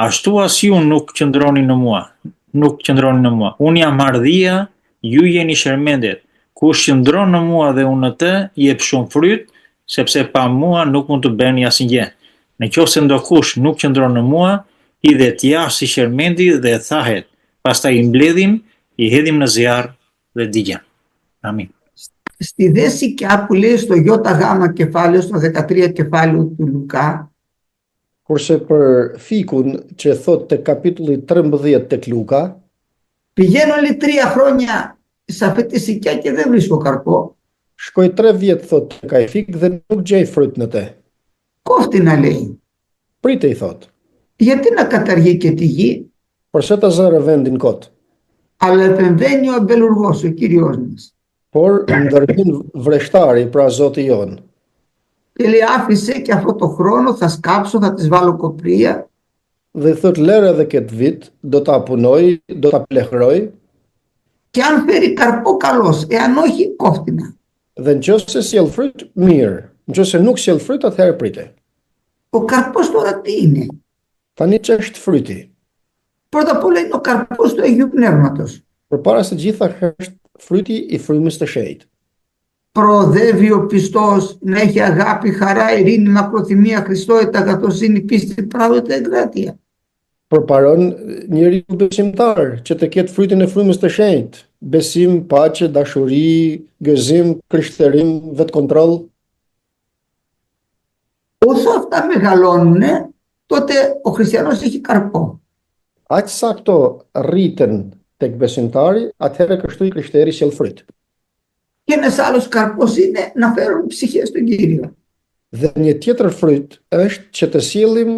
ashtu as ju nuk qëndroni në mua. Nuk qëndroni në mua. Unë jam ardhia, ju jeni shermendet. Kush qëndron në mua dhe unë në të, jep shumë fryt, sepse pa mua nuk mund të bëni asnjë. Nëse ndokush nuk qëndron në mua, hidhet jashtë si shermendi dhe thahet. Pastaj i mbledhim, i hedhim në zjarr dhe digjen. Amin. Στη δέσικιά που λέει στο ΙΓ κεφάλαιο, στο 13 κεφάλαιο του Λουκά, Kurse për fikun që thot te kapitulli 13 tek Luka, πηγαίνω λέει 3 χρόνια σε αυτή τη σικιά και δεν βρίσκω καρπό. shkoj 3 vjet thot tek ai fik dhe nuk gjej fryt në te. Κόφτηνα λέει. Prite i thot. Γιατί να καταργεί και τη γη? Përse ta zërë vendin kot? Αλλά επεμβαίνει ο αμπελουργός, ο Κύριος μας. Por ndërhyn vreshtari, pra Zoti jon. Και λέει άφησε και αυτό το χρόνο θα σκάψω, θα τις βάλω κοπρία. Dhe thot lere edhe këtë vit, do ta punoj, do ta plehroj. Και αν φέρει καρπό καλός, εάν όχι κόφτηνα. Dhe nëse sjell fryt, mirë. Nëse nuk sjell fryt, atëherë prite. Ο καρπός τώρα τι είναι? Tani ç'është fryti? Πρώτα απ' όλα είναι ο καρπός του Αγίου Πνεύματος. Përpara së gjitha është fryti i frymës të shenjtë. Προοδεύει ο πιστός να έχει αγάπη, χαρά, ειρήνη, μακροθυμία, Χριστότητα, αγαθοσύνη, πίστη, πράότητα, εγκράτεια. Përparon njeriu besimtar që të ketë frytin e frymës të shenjtë, besim, paqe, dashuri, gëzim, krishterim, vetkontroll. Όσο αυτά μεγαλώνουν, τότε ο χριστιανός έχει καρπό. Aq sa këto rriten tek besimtari, atëherë kështu i krishteri sjell fryt. Και ένας άλλος καρπός είναι να φέρουν ψυχές στον Κύριο. Dhe një tjetër fryt është që të sjellim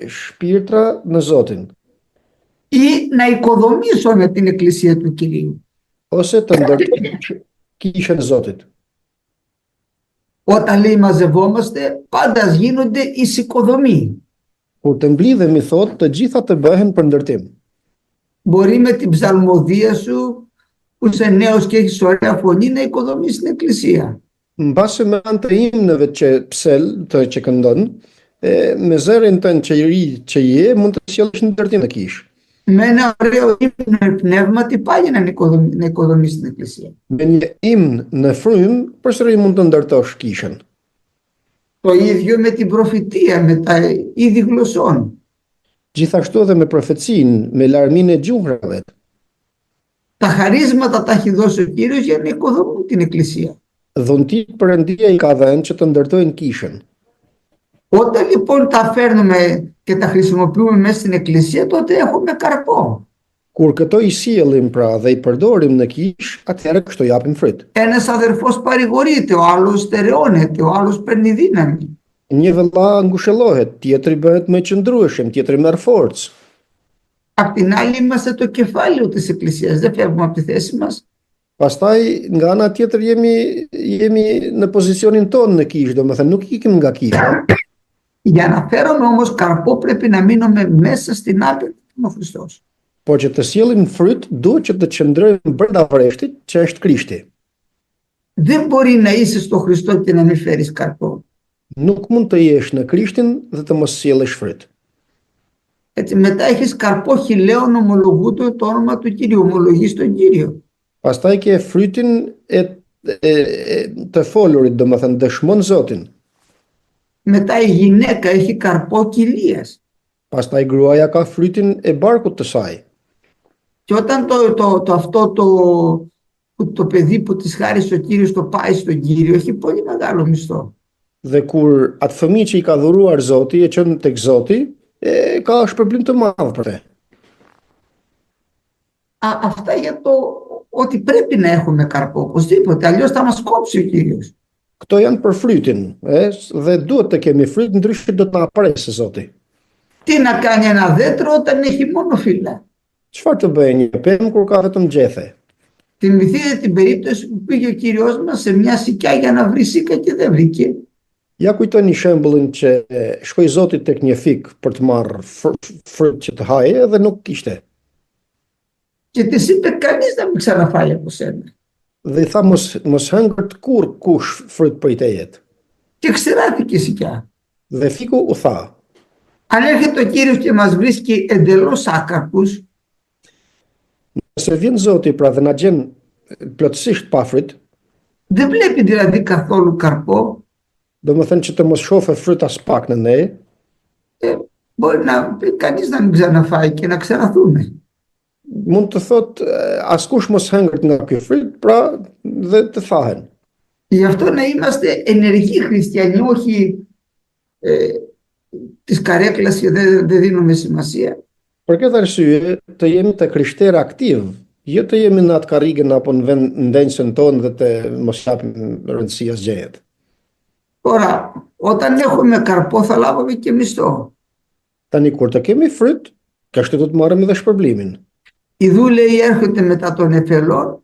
shpirtra në Zotin. Ή να οικοδομήσουμε την εκκλησία του Κυρίου. ose të ndërtojnë kishën e Zotit. Όταν λέει μαζευόμαστε, πάντα γίνονται εις οικοδομή. Kur të mblidhemi, thot, të gjitha të bëhen për ndërtim. Μπορεί με την ψαλμοδία σου, που είσαι νέος και έχεις ωραία φωνή, να οικοδομείς την εκκλησία. Mbase me anë të himneve që këndon, me zërin tënë që i ri që je, mund të sjellësh në ndërtim të kishë. Με ένα ωραίο ύμνο πνεύματι πάλι να οικοδομείς την εκκλησία. Me një himn në frymë, përsëri mund të ndërtosh kishën. Το ίδιο με την προφητεία, με τα είδη γλωσσών. Gjithashtu edhe me profecinë, me larminë e gjuhrave. Τα χαρίσματα τα έχει δώσει ο Κύριος για να οικοδομούν την εκκλησία. Dhuntit Perëndia i ka dhënë që të ndërtojnë kishën. Όταν λοιπόν τα φέρνουμε και τα χρησιμοποιούμε μέσα στην εκκλησία, τότε έχουμε καρπό. Kur këto i sjellim pra dhe i përdorim në kishë, atëherë kështu japim fryt. Ένας αδερφός παρηγορείται, ο άλλος στερεώνεται, ο άλλος παίρνει δύναμη. Një vëlla ngushëllohet, tjetri bëhet më i qëndrueshëm, tjetri merr forcë. Απ' την άλλη είμαστε το κεφάλαιο της εκκλησίας, δεν φεύγουμε από τη θέση μας. Pastaj nga ana tjetër jemi në pozicionin tonë në kishë, domethënë nuk ikim nga kisha. Για να φέρουμε όμως καρπό πρέπει να μείνουμε μέσα στην άπειρη που είναι ο Χριστός. Por që të sjellim fryt, duhet që të qëndrojmë brenda vreshtit, që është Krishti. Δεν μπορεί να είσαι στο Χριστό και να μην φέρεις καρπό. Nuk mund të jesh në Krishtin dhe të mos sjellësh fryt. Έτσι μετά έχεις καρπό χιλέων ομολογούντο το όνομα του Κυρίου, ομολογείς τον Κύριο. Pastaj ke frytin të folurit, domethënë dëshmon Zotin. Μετά η γυναίκα έχει καρπό κοιλίας. Pastaj gruaja ka frytin e barkut të saj. Και όταν το παιδί που της χάρισε ο Κύριος το πάει στον Κύριο, έχει πολύ μεγάλο μισθό. Dhe kur atë fëmijë që i ka dhuruar Zoti e çon tek Zoti, ka shpërblim të madh për te. Αυτά για το ότι πρέπει να έχουμε καρπό, οπωσδήποτε, αλλιώς θα μας κόψει ο Κύριος. Këto janë për frytin, dhe duhet të kemi fryt, ndryshe do të na presë Zoti. Τι να κάνει ένα δέντρο όταν έχει μόνο φύλλα? Çfarë të bëjë një pemë kur ka vetëm gjethe? Θυμηθείτε την περίπτωση που πήγε ο Κύριος μας σε μια σικιά για να βρει σίκα και δεν βρήκε. Ja kujtoni shembullin që shkoi Zoti tek një fik për të marrë fryt që të haje dhe nuk kishte. Και της είπε κανείς να μην ξαναφάει από σένα. Dhe i tha mos hëngërt kur kush fryt prej tejet. Και ξεράθηκε η σικιά. Dhe fiku u tha, Αν έρχεται ο Κύριος και μας βρίσκει εντελώς άκαρπους, nëse vjen Zoti pra dhe na gjen plotësisht pa fryt, δεν βλέπει δηλαδή καθόλου καρπό, domethënë që të mos shohë fryt as pak në ne, μπορεί να πει κανείς να μην ξαναφάει και να ξαναθούμε. mund të thotë askush mos hëngërt nga ky fryt, pra dhe të thahen. Γι' αυτό να είμαστε ενεργοί χριστιανοί, όχι της καρέκλας και δεν δίνουμε σημασία. Për këtë arsye, të jemi të krishterë aktiv, jo të jemi në atë karrigën apo në ndenjësën tonë dhe të mos japim rëndësi asgjëjet. Τώρα, όταν έχουμε καρπό θα λάβουμε και μισθό. Tani kur të kemi fryt, kështu do të marrim edhe shpërblimin. Ιδού λέει έρχεται μετά των εφελών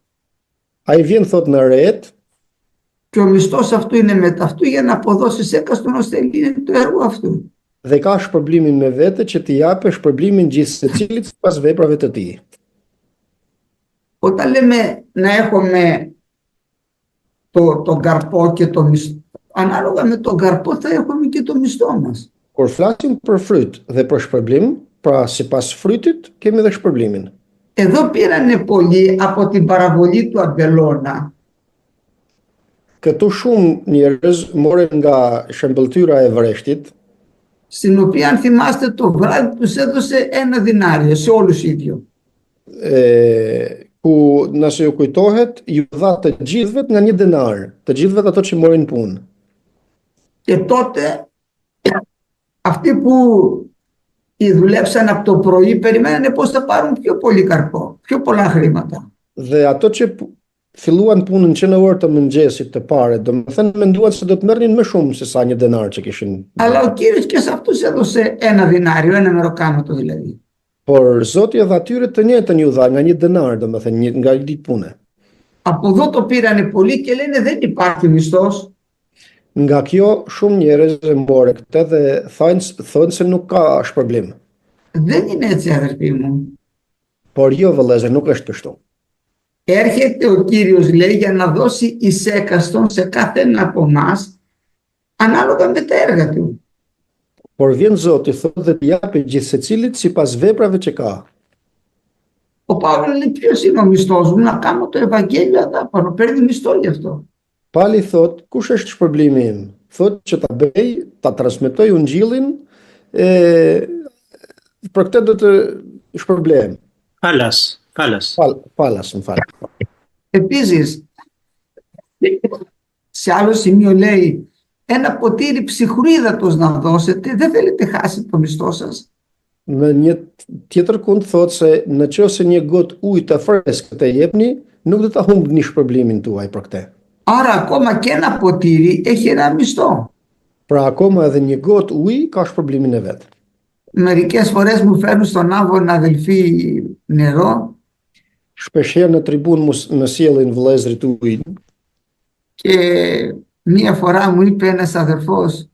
Ai vjen thot në ret, και ο μισθός αυτού είναι μετά αυτού για να αποδώσεις έκαστον ώστε λύνει το έργο αυτού. dhe ka shpërblimin me vete që t'i japë shpërblimin gjithë secilit pas veprave të tij. Όταν λέμε να έχουμε τον καρπό και το μισθό, ανάλογα με τον καρπό θα έχουμε και το μισθό μας. Kur flasim për fryt dhe për shpërblim, pra sipas frytit kemi dhe shpërblimin. Εδώ πήρανε πολλοί από την παραβολή του αμπελώνα. Këtu shumë njerëz morën nga shëmbëltyra e vreshtit, στην οποία αν θυμάστε το βράδυ τους έδωσε 1 δινάριο σε όλους ίδιο. Ku nëse ju kujtohet, ju dha të gjithëve nga 1 denar, të gjithëve ato që morin punë. Και τότε αυτοί που δουλέψαν από το πρωί περιμένανε πώς θα πάρουν πιο πολύ καρπό, πιο πολλά χρήματα. Dhe ato që filluan punën që në orë të mëngjesit të pare, domethënë menduan se do të merrnin më shumë se sa 1 denar që kishin. Αλλά ο Κύριος και σε αυτούς έδωσε 1 δινάριο, 1 μεροκάματο δηλαδή. Por Zoti edhe atyre të njëjtën ju dha nga 1 denar, domethënë nga një ditë pune. Από εδώ το πήρανε πολλοί και λένε δεν υπάρχει μισθός. Nga kjo shumë njerëz e morë këtë dhe thonë se nuk ka shpërblim. Δεν είναι έτσι, αδερφοί μου. Por jo vëllezër, nuk është kështu. Έρχεται ο Κύριος, λέει, για να δώσει εις έκαστον σε κάθε ένα από εμάς ανάλογα με τα έργα του. Por vjen Zoti thotë dhe të japi gjithsecilit sipas veprave që ka. Ο Παύλος λέει ποιος είναι ο μισθός μου, να κάνω το Ευαγγέλιο αδάπανο, παίρνει μισθό γι' αυτό. Pali thot, kush është shpërblimi im? Thot që ta bëj, ta transmetoj ungjillin, për këtë do të shpërblem. Falas. Falas, më fal. Επίσης, σε άλλο σημείο λέει, ένα ποτήρι ψυχρίδατος να δώσετε, δεν θέλετε χάσει το μισθό σας. Në një tjetër kund thot se në qoftë një gotë ujë të freskët e jepni, nuk do ta humbni shpërblimin tuaj për këtë. Άρα ακόμα και ένα ποτήρι έχει ένα μισθό. Pra akoma edhe një gotë ujë ka shpërblimin e vet. Μερικές φορές μου φέρνουν στον άβο ένα αδελφή νερό. Shpeshherë në tribunë më sjellin vëllezërit ujin. Και μία φορά μου είπε ένας αδερφός,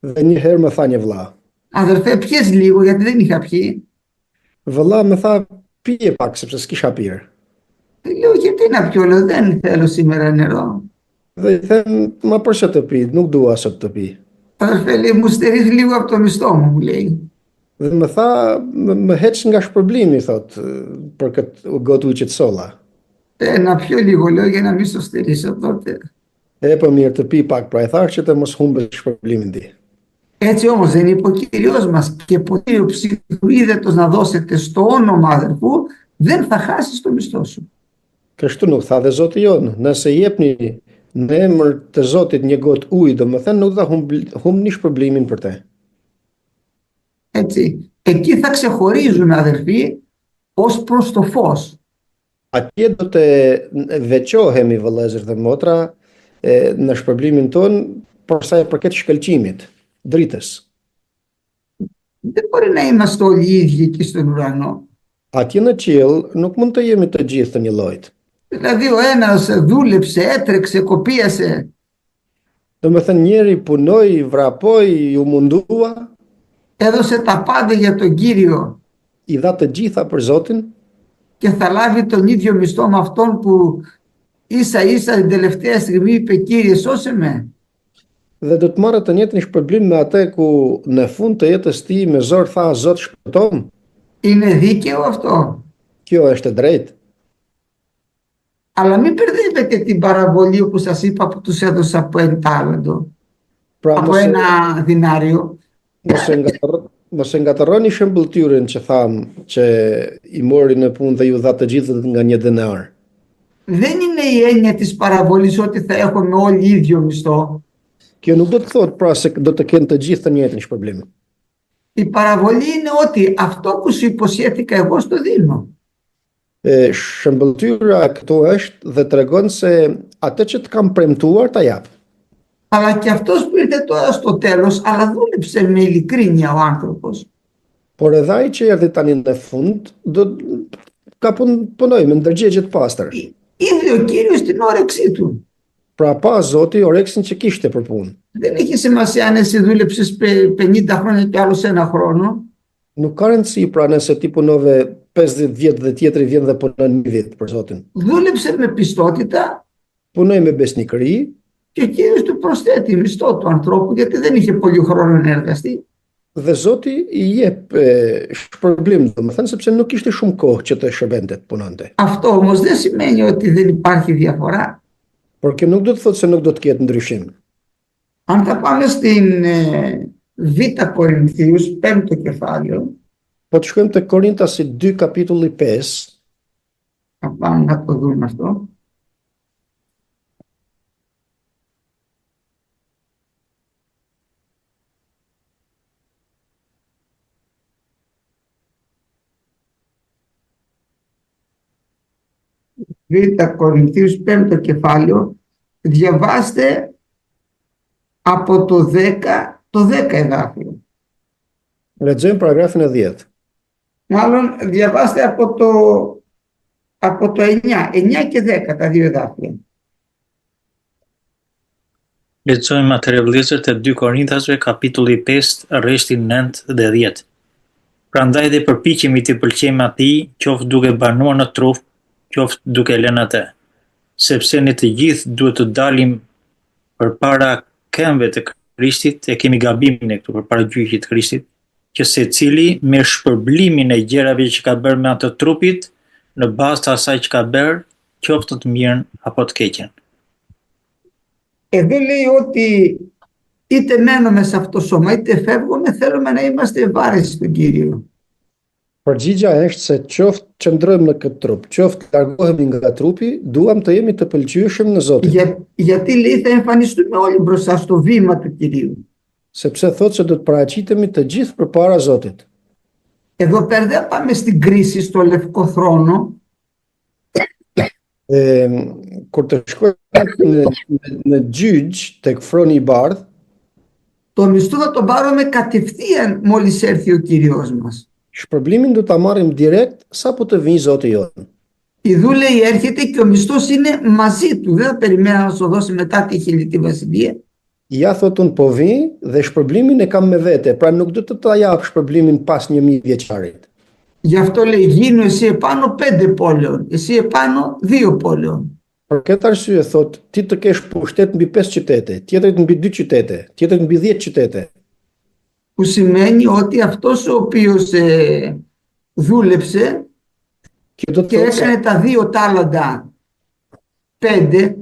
Dhe një herë më tha një vëlla. αδερφέ πιες λίγο γιατί δεν είχα πιει. Vëlla më tha pije pak sepse s'kisha pirë. Λέω γιατί να πιω, λέω δεν θέλω σήμερα νερό. Dhe i them, ma përse të pi, nuk dua sot të pi. Αδερφέ, λέει, μου στερείς λίγο από το μισθό μου λέει. Dhe më tha, më heq nga shpërblimi, thot, për këtë gotë ujë që të solla. Να πιω λίγο, λέω, για να μην στο στερήσω τότε. Po mirë të pi pak, pra i thash që të mos humbësh shpërblimin ti. Έτσι όμως δεν είπε ο Κύριος μας, και ποτήρι ψυχρίδατος να δώσετε στο όνομα αδερφού, δεν θα χάσεις το μισθό σου. Kështu nuk tha dhe Zoti jonë, nëse jepni në emër të Zotit një gotë ujë, domethënë nuk do humbni shpërblimin për te. Έτσι, εκεί θα ξεχωρίζουμε αδερφοί ως προς το φως. Atje do të veçohemi vëllezër dhe motra në shpërblimin ton për sa i përket shkëlqimit, dritës. Δεν μπορεί να είμαστε όλοι οι ίδιοι εκεί στον ουρανό. Atje në qiell nuk mund të jemi të gjithë të një llojit. Δηλαδή ο ένας δούλεψε, έτρεξε, κοπίασε. Domethënë njëri punoi, vrapoi, u mundua, έδωσε τα πάντα για τον Κύριο i dha të gjitha për Zotin και θα λάβει τον ίδιο μισθό με αυτόν που ίσα ίσα την τελευταία στιγμή είπε Κύριε σώσε με. dhe do të marrë të njëjtin shpërblim me atë ku në fund të jetës tij me zor tha Zot shpëtom. Είναι δίκαιο αυτό. Kjo është e drejtë. Αλλά μην μπερδεύετε την παραβολή που σας είπα που τους έδωσα από ένα τάλαντο, από ένα δινάριο. Mos e ngatërroni shëmbëlltyrën që tham që i mori në punë dhe ju dha të gjithë nga një denar. Δεν είναι η έννοια της παραβολής ότι θα έχουμε όλοι ίδιο μισθό. Kjo nuk do të thotë pra se do të kenë të gjithë të njëjtin shpërblim. Η παραβολή είναι ότι αυτό που σου υποσχέθηκα εγώ στο δίνω. Shëmbëlltyra këtu është dhe tregon se atë që të kam premtuar ta jap. Αλλά και αυτός που ήρθε τώρα στο τέλος, αλλά δούλεψε με ειλικρίνεια ο άνθρωπος. Por edhe ai që erdhi tani në fund ka punoi me ndërgjegje të pastër. Είδε ο Κύριος την όρεξή του. Pra pa Zoti oreksin që kishte për punë. Δεν έχει σημασία αν εσύ δούλεψες 50 χρόνια και άλλος ένα χρόνο. Nuk ka rëndësi pra nëse ti punove 50 vjet dhe tjetri vjen dhe punon 1 vit për Zotin. Δούλεψε με πιστότητα. Punoi me besnikëri. Και ο Κύριος του προσθέτει μισθό του ανθρώπου γιατί δεν είχε πολύ χρόνο να εργαστεί. Dhe Zoti i jep shpërblim, domethënë sepse nuk kishte shumë kohë që të shërbente, të punonte. Αυτό όμως δεν σημαίνει ότι δεν υπάρχει διαφορά. Por kjo nuk do të thotë se nuk do të ketë ndryshim. Αν θα πάμε στην Β' Κορινθίους, 5ο κεφάλαιο. Po të shkojmë te Korintasit 2 kapitulli 5. Θα πάμε να το δούμε αυτό. Β' Κορινθίους 5ο κεφάλαιο, διαβάστε από το 10 εδάφιο. Lexojmë paragrafin e 10. Μάλλον διαβάστε από το 9 και 10 τα δύο εδάφια. Lexojmë atëherë vëllezër te 2 Korinthasve kapitulli 5 rreshti 9 dhe 10. Prandaj dhe përpiqemi të pëlqejmë atij, qoftë duke banuar në trup, qoftë duke lënë atë. Sepse ne të gjithë duhet të dalim përpara këmbëve të Krishtit, e kemi gabimin e këtu përpara gjyqit të Krishtit, që secili me shpërblimin e gjërave që ka bërë me atë trupit, në bazë të asaj që ka bërë, qoftë të mirën apo të keqen. Εδώ λέει ότι είτε μένουμε σε αυτό το σώμα είτε φεύγουμε, θέλουμε να είμαστε ευάρεστοι στον Κύριο. Përgjigja është se qoftë qëndrojmë në këtë trup, qoftë largohemi nga trupi, duam të jemi të pëlqyeshëm në Zotin. Γιατί λέει θα εμφανιστούμε όλοι μπροστά στο βήμα του Κυρίου. Sepse thotë se do të paraqitemi të gjithë përpara Zotit. Εδώ πέρα δεν πάμε στην κρίση στο λευκό θρόνο. Kur të shkojmë në gjyq tek froni i bardh, το μισθό θα τον πάρουμε κατευθείαν μόλις έρθει ο Κύριος μας. Shpërblimin do ta marrim direkt sapo të vijë Zoti jon. Ιδού λέει έρχεται και ο μισθός είναι μαζί του. Δεν θα περιμένει να σου δώσει μετά τη χιλιτή βασιλεία. Ja thotun po vi dhe shpërblimin e kam me vete, pra nuk do të ta jap shpërblimin pas 1000 vjeçarit. Γι' αυτό λέει γίνου εσύ επάνω 5 πόλεων, εσύ επάνω 2 πόλεων. Për këtë arsye thot, ti të kesh pushtet mbi 5 qytete, tjetrit mbi 2 qytete, tjetrit mbi 10 qytete. Που σημαίνει ότι αυτός ο οποίος δούλεψε και έκανε τα 2 τάλαντα 5,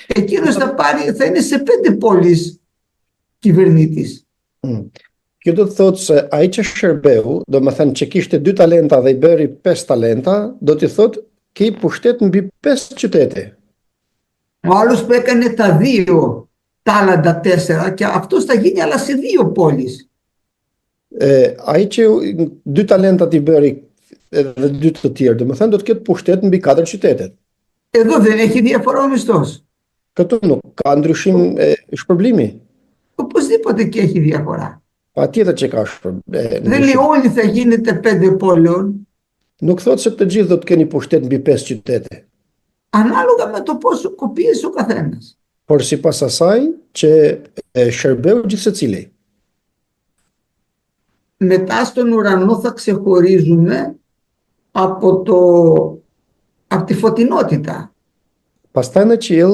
εκείνος θα είναι σε 5 πόλεις κυβερνήτης. Kjo do të thotë se ai që shërbeu, do më thënë që kishte 2 talenta dhe i bëri 5 talenta, do t'i thotë ke pushtet mbi 5 qytete. Ο άλλος που έκανε τα 2 τάλαντα 4 και αυτός θα γίνει αλλά σε 2 πόλεις. Ai që 2 talenta t'i bëri dhe 2 të tjerë, do më thënë do të ketë pushtet mbi 4 qytetet. Εδώ δεν έχει διαφορά ο μισθός. Këtu nuk ka ndryshim shpërblimi. Οπωσδήποτε και έχει διαφορά. Patjetër që ka Δεν λέει όλοι θα γίνετε 5 πόλεων. Nuk thotë se të gjithë do të keni pushtet mbi 5 qytete. Ανάλογα με το πόσο κοπίεσε ο καθένας. Por sipas asaj që shërbeu gjithsecili. Μετά στον ουρανό θα ξεχωρίζουμε από τη φωτεινότητα. Pastaj në qiell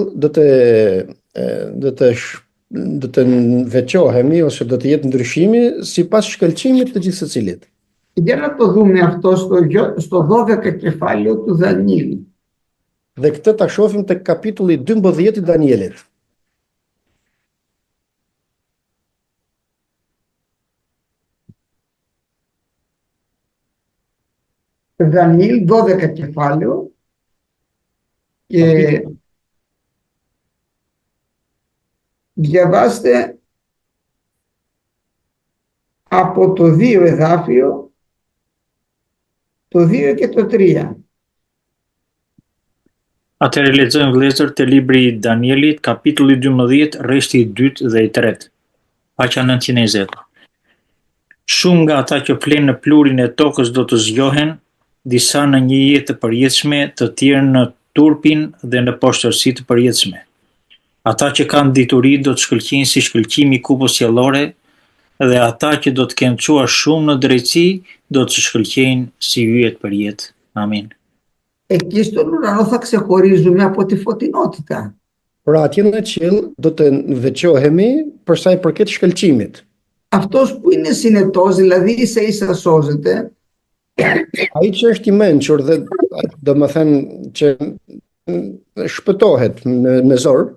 do të veçohemi ose do të jetë ndryshimi sipas shkëlqimit të gjithsecilit. Για να το δούμε αυτό στο 12 κεφάλαιο του Δανιήλ. Dhe këtë ta shohim tek kapitulli 12 i Danielit. Δανιήλ 12 κεφάλαιο και διαβάστε από το 2 εδάφιο, το 2 και το 3. Atëherë lexojmë vëllezër te libri i Danielit, kapitulli 12, rreshti i 2 dhe i 3. Paqja 920. Shumë nga ata që flenë në plurin e tokës do të zgjohen, disa në një jetë të përjetshme, të tjerë në turpin dhe në poshtërsi të përjetshme. Ata që kanë dituri do të shkëlqejnë si shkëlqimi i kupës qiellore, dhe ata që do të kenë çuar shumë në drejtësi do të shkëlqejnë si yjet për jetë. Amin. Εκεί στον ουρανό θα ξεχωρίζουμε από τη φωτεινότητα. Pra atje në qiell do të veçohemi për sa i përket shkëlqimit. Αυτός που είναι συνετός, δηλαδή ίσα ίσα σώζεται. Ai që është i mençur dhe domethënë që shpëtohet me zor.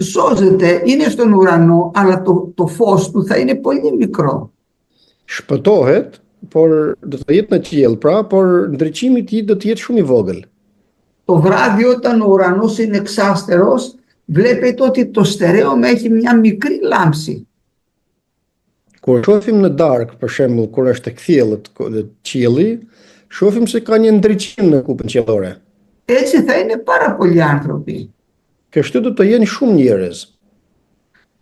Σώζεται, είναι στον ουρανό, αλλά το φως του θα είναι πολύ μικρό. Shpëtohet, por do të jetë në qiell, pra, por ndriçimi i tij do të jetë shumë i vogël. Το βράδυ όταν ο ουρανός είναι εξάστερος, βλέπετε ότι το στερέωμα έχει μια μικρή λάμψη. Kur shohim në darkë, për shembull, kur është tek thjellët qielli, shohim se ka një ndriçim në kupën qiellore. Έτσι θα είναι πάρα πολλοί άνθρωποι. Kështu do të jenë shumë njerëz.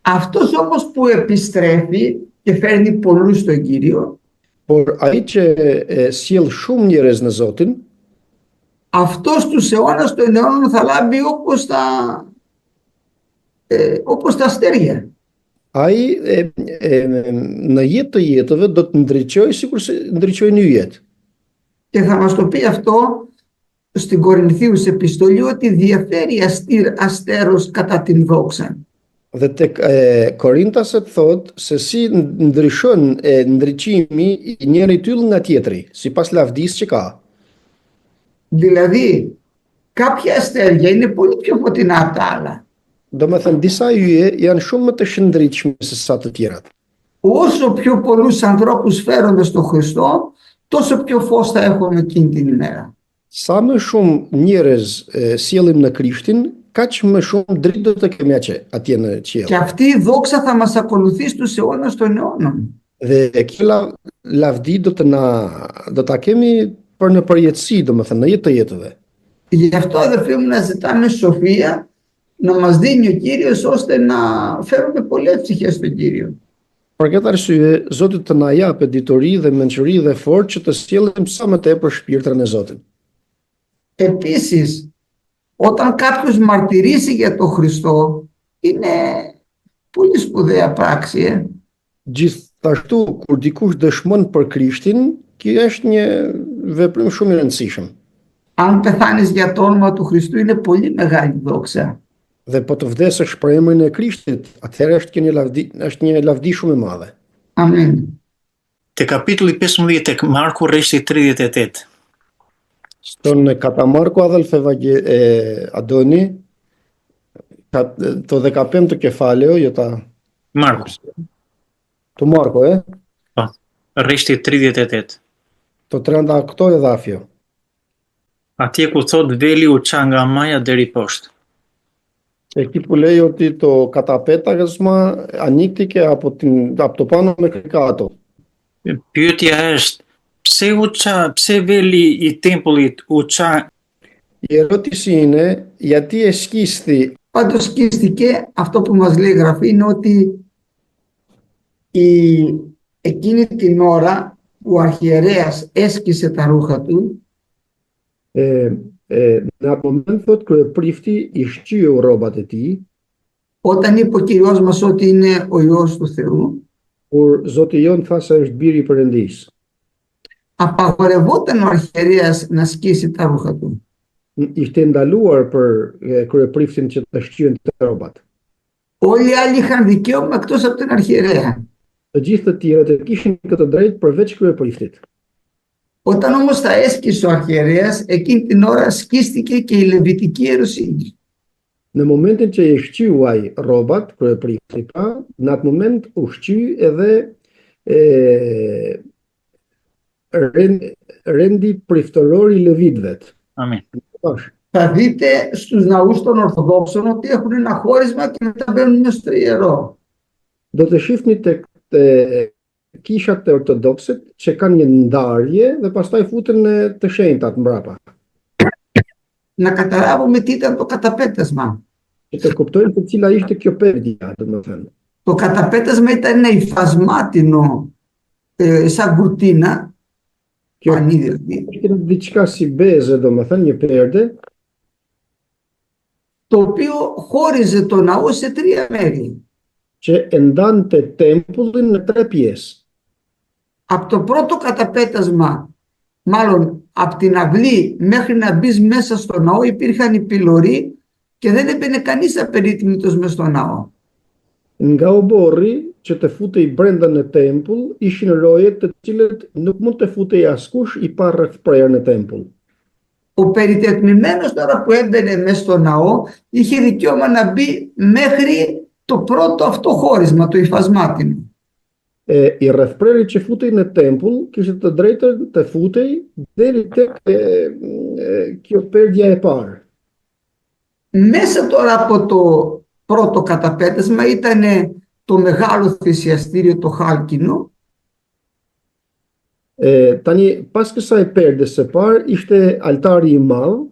Αυτός όμως που επιστρέφει και φέρνει πολλούς στον Κύριο, por ai që sjell shumë njerëz në Zotin, αυτός τους αιώνας των αιώνων θα λάμπει όπως τα αστέρια. Ai në jetë të jetëve do të ndriçojë sikur se ndriçojnë yjet. Και θα μας το πει αυτό στην Κορινθίους επιστολή ότι διαφέρει αστέρος κατά την δόξα. Dhe tek Korintaset thot se si ndryshon ndriçimi i njëri yll nga tjetri, sipas lavdisë që ka. Δηλαδή, κάποια αστέρια είναι πολύ πιο φωτεινά από τα άλλα. Domethënë disa yje janë shumë më të shëndritshme se sa të tjerat. Όσο πιο πολλούς ανθρώπους φέρουμε στον Χριστό, τόσο πιο φως θα έχουμε εκείνη την ημέρα. Sa më shumë njerëz sjellim në Krishtin, kaq më shumë dritë do të kemi atje në qiell. Και αυτή η δόξα θα μας ακολουθεί στους αιώνας των αιώνων. Dhe kjo lavdi do ta kemi për në përjetësi, domethënë në jetë të jetëve. Γι' αυτό, αδελφοί μου, να ζητάμε σοφία να μας δίνει ο Κύριος ώστε να φέρουμε πολλές ψυχές στον Κύριο. Për këtë arsye, Zoti të na japë dituri dhe mençuri dhe forcë që të sjellim sa më tepër shpirtrin e Zotit. Επίσης, όταν κάποιος μαρτυρήσει για τον Χριστό, είναι πολύ σπουδαία πράξη. Gjithashtu, kur dikush dëshmon për Krishtin, kjo është një veprim shumë i rëndësishëm. Αν πεθάνεις για το όνομα του Χριστού, είναι πολύ μεγάλη δόξα. Dhe po të vdesësh për emrin e Krishtit, atëherë është një lavdi shumë e madhe. Amen. Te kapitulli 15 tek Marku rreshti 38. Στον κατά Μάρκο, αδελφέ Αντώνη, το 15ο κεφάλαιο για τα... Marku, Το Μάρκο, po, rreshti 38. Το 38 εδάφιο. Atje ku thot veli u qa nga maja deri poshtë. Εκεί που λέει ότι το καταπέταγασμα ανοίχτηκε από το πάνω μέχρι κάτω. Pyetja është, pse veli i tempullit u qa? Η ερώτηση είναι γιατί εσκίσθη. Πάντως σκίστηκε, αυτό που μας λέει η Γραφή είναι ότι εκείνη την ώρα που ο αρχιερέας έσκησε τα ρούχα του, Në atë moment thot kryeprifti i shqyeu rrobat e tij, όταν είπε ο Κυριός μας ότι είναι ο Υιός του Θεού, kur Zoti jon tha se është biri i Perëndisë. απαγορευόταν ο αρχιερέας να σκίσει τα ρούχα του. Ishte ndaluar për kryepriftin që të shqyente rrobat. Όλοι οι άλλοι είχαν δικαίωμα εκτός από τον αρχιερέα. Të gjithë të tjerët e kishin këtë drejt përveç kryepriftit. Όταν όμως τα έσκησε ο αρχιερέας, εκείνη την ώρα σκίστηκε και η Λεβιτική ιεροσύνη. Në momentin që i shqyu ai rrobat, kryeprifti pa, në atë moment u shqy edhe rendi priftëror i levitëve. Amin. Θα δείτε στους ναούς των Ορθοδόξων ότι έχουν ένα χώρισμα και μετά μπαίνουν μέσα στο ιερό. Do të shihni tek kishat e ortodoksit që kanë një ndarje dhe pastaj futen në të shenjtat mbrapa. Να καταλάβουμε τι ήταν το καταπέτασμα. Që të kuptojnë se cila ishte kjo perdja, domethënë. Το καταπέτασμα ήταν ένα υφασμάτινο σαν κουρτίνα, πανί δηλαδή, Ishte diçka si beze, domethënë një perde, το οποίο χώριζε το ναό σε τρία μέρη. që e ndante tempullin në tre pjesë. Από το πρώτο καταπέτασμα, μάλλον από την αυλή μέχρι να μπεις μέσα στο ναό, υπήρχαν οι πυλωροί και δεν έμπαινε κανείς απερίτμητος μες στο ναό. Nga oborri që të futej brenda në tempull, ishin rojet të cilët nuk mund të futej askush i pa rrethprerë në tempull. Ο περιτετμημένος τώρα που έμπαινε μέσα στο ναό είχε δικαίωμα να μπει μέχρι το πρώτο αυτό χώρισμα, το υφασμάτινο. I rrethpreri që futej në tempull kishte të drejtën të futej deri tek kjo perdja e parë. Μέσα τώρα από το πρώτο καταπέτασμα ήταν το μεγάλο θυσιαστήριο, το χάλκινο. Tani pas kësaj perdes së parë ishte altari i madh.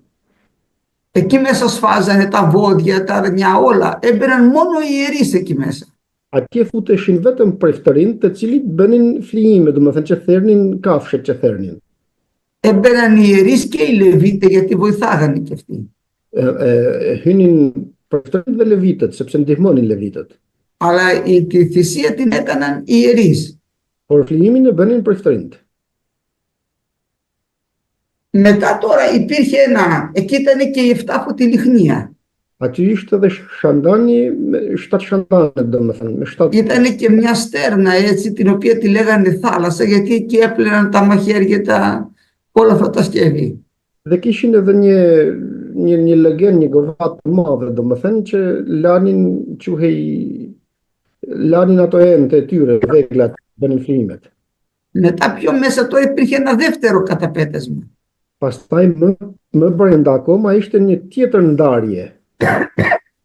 Εκεί μέσα σφάζανε τα βόδια, τα αρνιά, όλα. Έμπαιναν μόνο οι ιερείς εκεί μέσα. Atje futeshin vetëm preftërin të cilit bënin flijime, domethënë që thernin kafshet që thernin. έμπαιναν οι ιερείς και οι Λεβίτες γιατί βοηθάγανε και αυτοί. Hynin preftojnë dhe levitët, sepse ndihmonin levitët. Αλλά τη θυσία την έκαναν οι ιερείς. Por flijimin e bënin preftojnët. Μετά τώρα υπήρχε εκεί ήταν και η 7 λιχνία. Aty ishte edhe shandani, 7 shandanet domethënë, me 7. Ήταν και μια στέρνα έτσι την οποία τη λέγανε θάλασσα γιατί εκεί έπλαιναν τα μαχαίρια όλα αυτά τα σκεύη. Dhe kishin edhe një legend, një govat të madhe domethënë që lanin ato ente e tyre, veglat, bënin flijimet. Μετά πιο μέσα τώρα υπήρχε ένα δεύτερο καταπέτασμα. Pastaj më brenda akoma ishte një tjetër ndarje.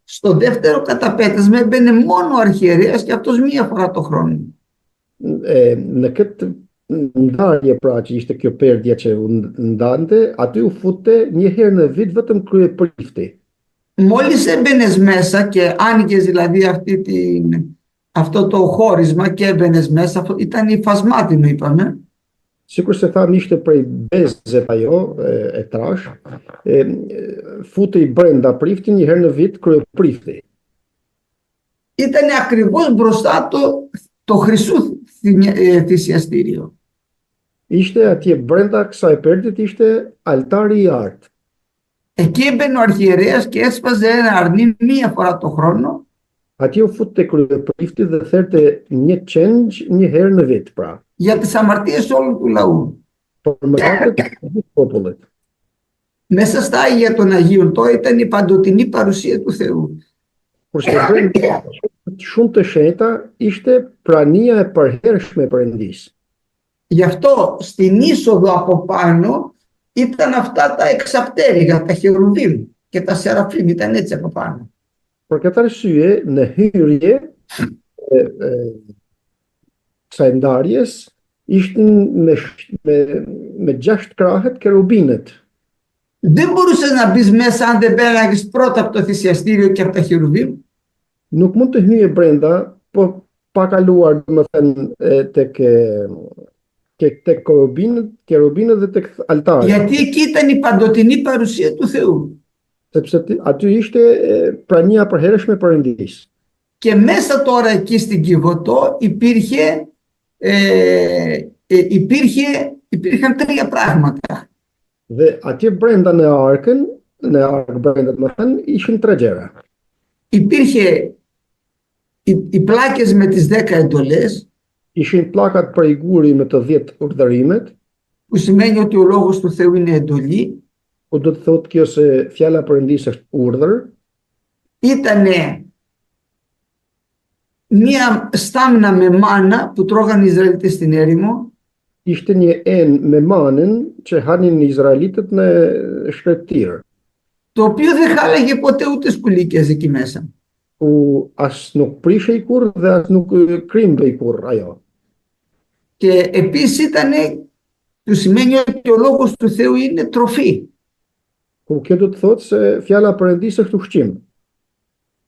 Στο δεύτερο καταπέτασμα έμπαινε μόνο ο αρχιερέας και αυτός μία φορά το χρόνο. Në këtë ndarje pra që ishte kjo perdja që u ndante, aty u fute një herë në vit vetëm kryeprifti. Μόλις έμπαινες μέσα και άνοιγες δηλαδή αυτό το χώρισμα και έμπαινες μέσα, ήταν υφασμάτινο είπαμε. Sikur se thamë ishte prej bezet ajo e trash, futej brenda prifti një herë në vit kryeprifti. Ήταν ακριβώς μπροστά το χρυσού θυσιαστήριο. Ishte atje brenda kësaj perdit ishte altari I artë. Εκεί έμπαινε ο αρχιερέας και έσπαζε ένα αρνί μία φορά το χρόνο. Atje u futte kryeprifti dhe therte një qengj një herë në vit pra. Για τις αμαρτίες όλου του λαού. Por mëkatet e gjithë popullit. Μέσα στα Άγια των Αγίων τώρα ήταν η παντοτινή παρουσία του Θεού. Kurse brenda shumë të shenjta ishte prania e përhershme e Perëndisë. Γι' αυτό στην είσοδο από πάνω ήταν αυτά τα εξαπτέρυγα, τα χερουβίμ και τα σεραφίμ, ήταν έτσι από πάνω. Për këtë arsye, në hyrje kësaj ndarjes ishin me 6 krahët kerubinët. Δεν μπορούσες να μπεις μέσα αν δεν πέραγες πρώτα από το θυσιαστήριο και από τα χερουβίμ. Nuk mund të hyje brenda, po pa kaluar domethënë tek kerubinët dhe tek altari. Γιατί εκεί ήταν η παντοτινή παρουσία του Θεού. Sepse aty ishte prania përhershme e Perëndisë. Και μέσα τώρα εκεί στην Κιβωτό υπήρχαν 3 πράγματα. Dhe atje brenda në ark brenda domethënë ishin 3 gjëra. Υπήρχε οι πλάκες με τις 10 εντολές. Ishin plakat për I guri me të 10 urdhërimet. Που σημαίνει ότι ο λόγος του Θεού είναι εντολή. Που do të thotë kjo se fjala e Perëndisë është urdhër. Ήτανε μία στάμνα με μάνα που τρώγαν οι Ισραηλίτες στην έρημο. Ishte një me manën që hanin οι Izraelitët në shkretëtirë. Το οποίο δεν χάλαγε ποτέ ούτε σκουλίκες εκεί μέσα. Ku as nuk prishej kurrë dhe as nuk krimbej kurrë ajo. Και επίσης του σημαίνει ότι ο λόγος του Θεού είναι τροφή. Ku kjo do të thotë se fjala e Perëndisë është ushqim.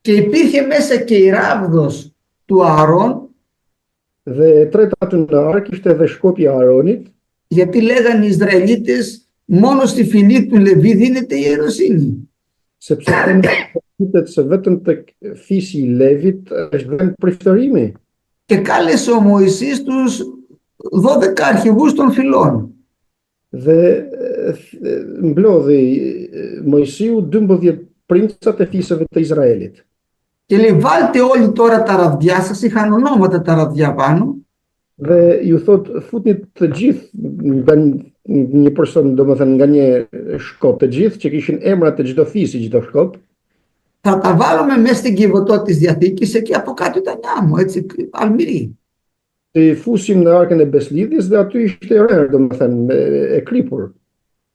Και υπήρχε μέσα και η ράβδος του Ααρών. Dhe e treta aty në ark ishte edhe shkopi I Aronit. Γιατί λέγανε οι Ισραηλίτες μόνο στη φυλή του Λεβί δίνεται η ιεροσύνη. Sepse thotë se vetëm tek fisi I Levit është dhënë priftërimi. Και κάλεσε ο Μωυσής τους 12 αρχηγούς των φυλών. Dhe mblodhi Mojsiu 12 princat e fisëve të Izraelit. Και λέει βάλτε όλοι τώρα τα ραβδιά σας, είχαν ονόματα τα ραβδιά πάνω. Dhe ju thot futni të gjithë nga një person, domethënë nga një shkop të gjithë që kishin emrat të çdo fisi, çdo shkop. Θα τα βάλουμε μέσα στην Κιβωτό της Διαθήκης, εκεί από κάτω ήταν άμμο, έτσι, αλμυρί. I fusim në arkën e Beslidhjes dhe aty ishte rrë, domethënë e kripur.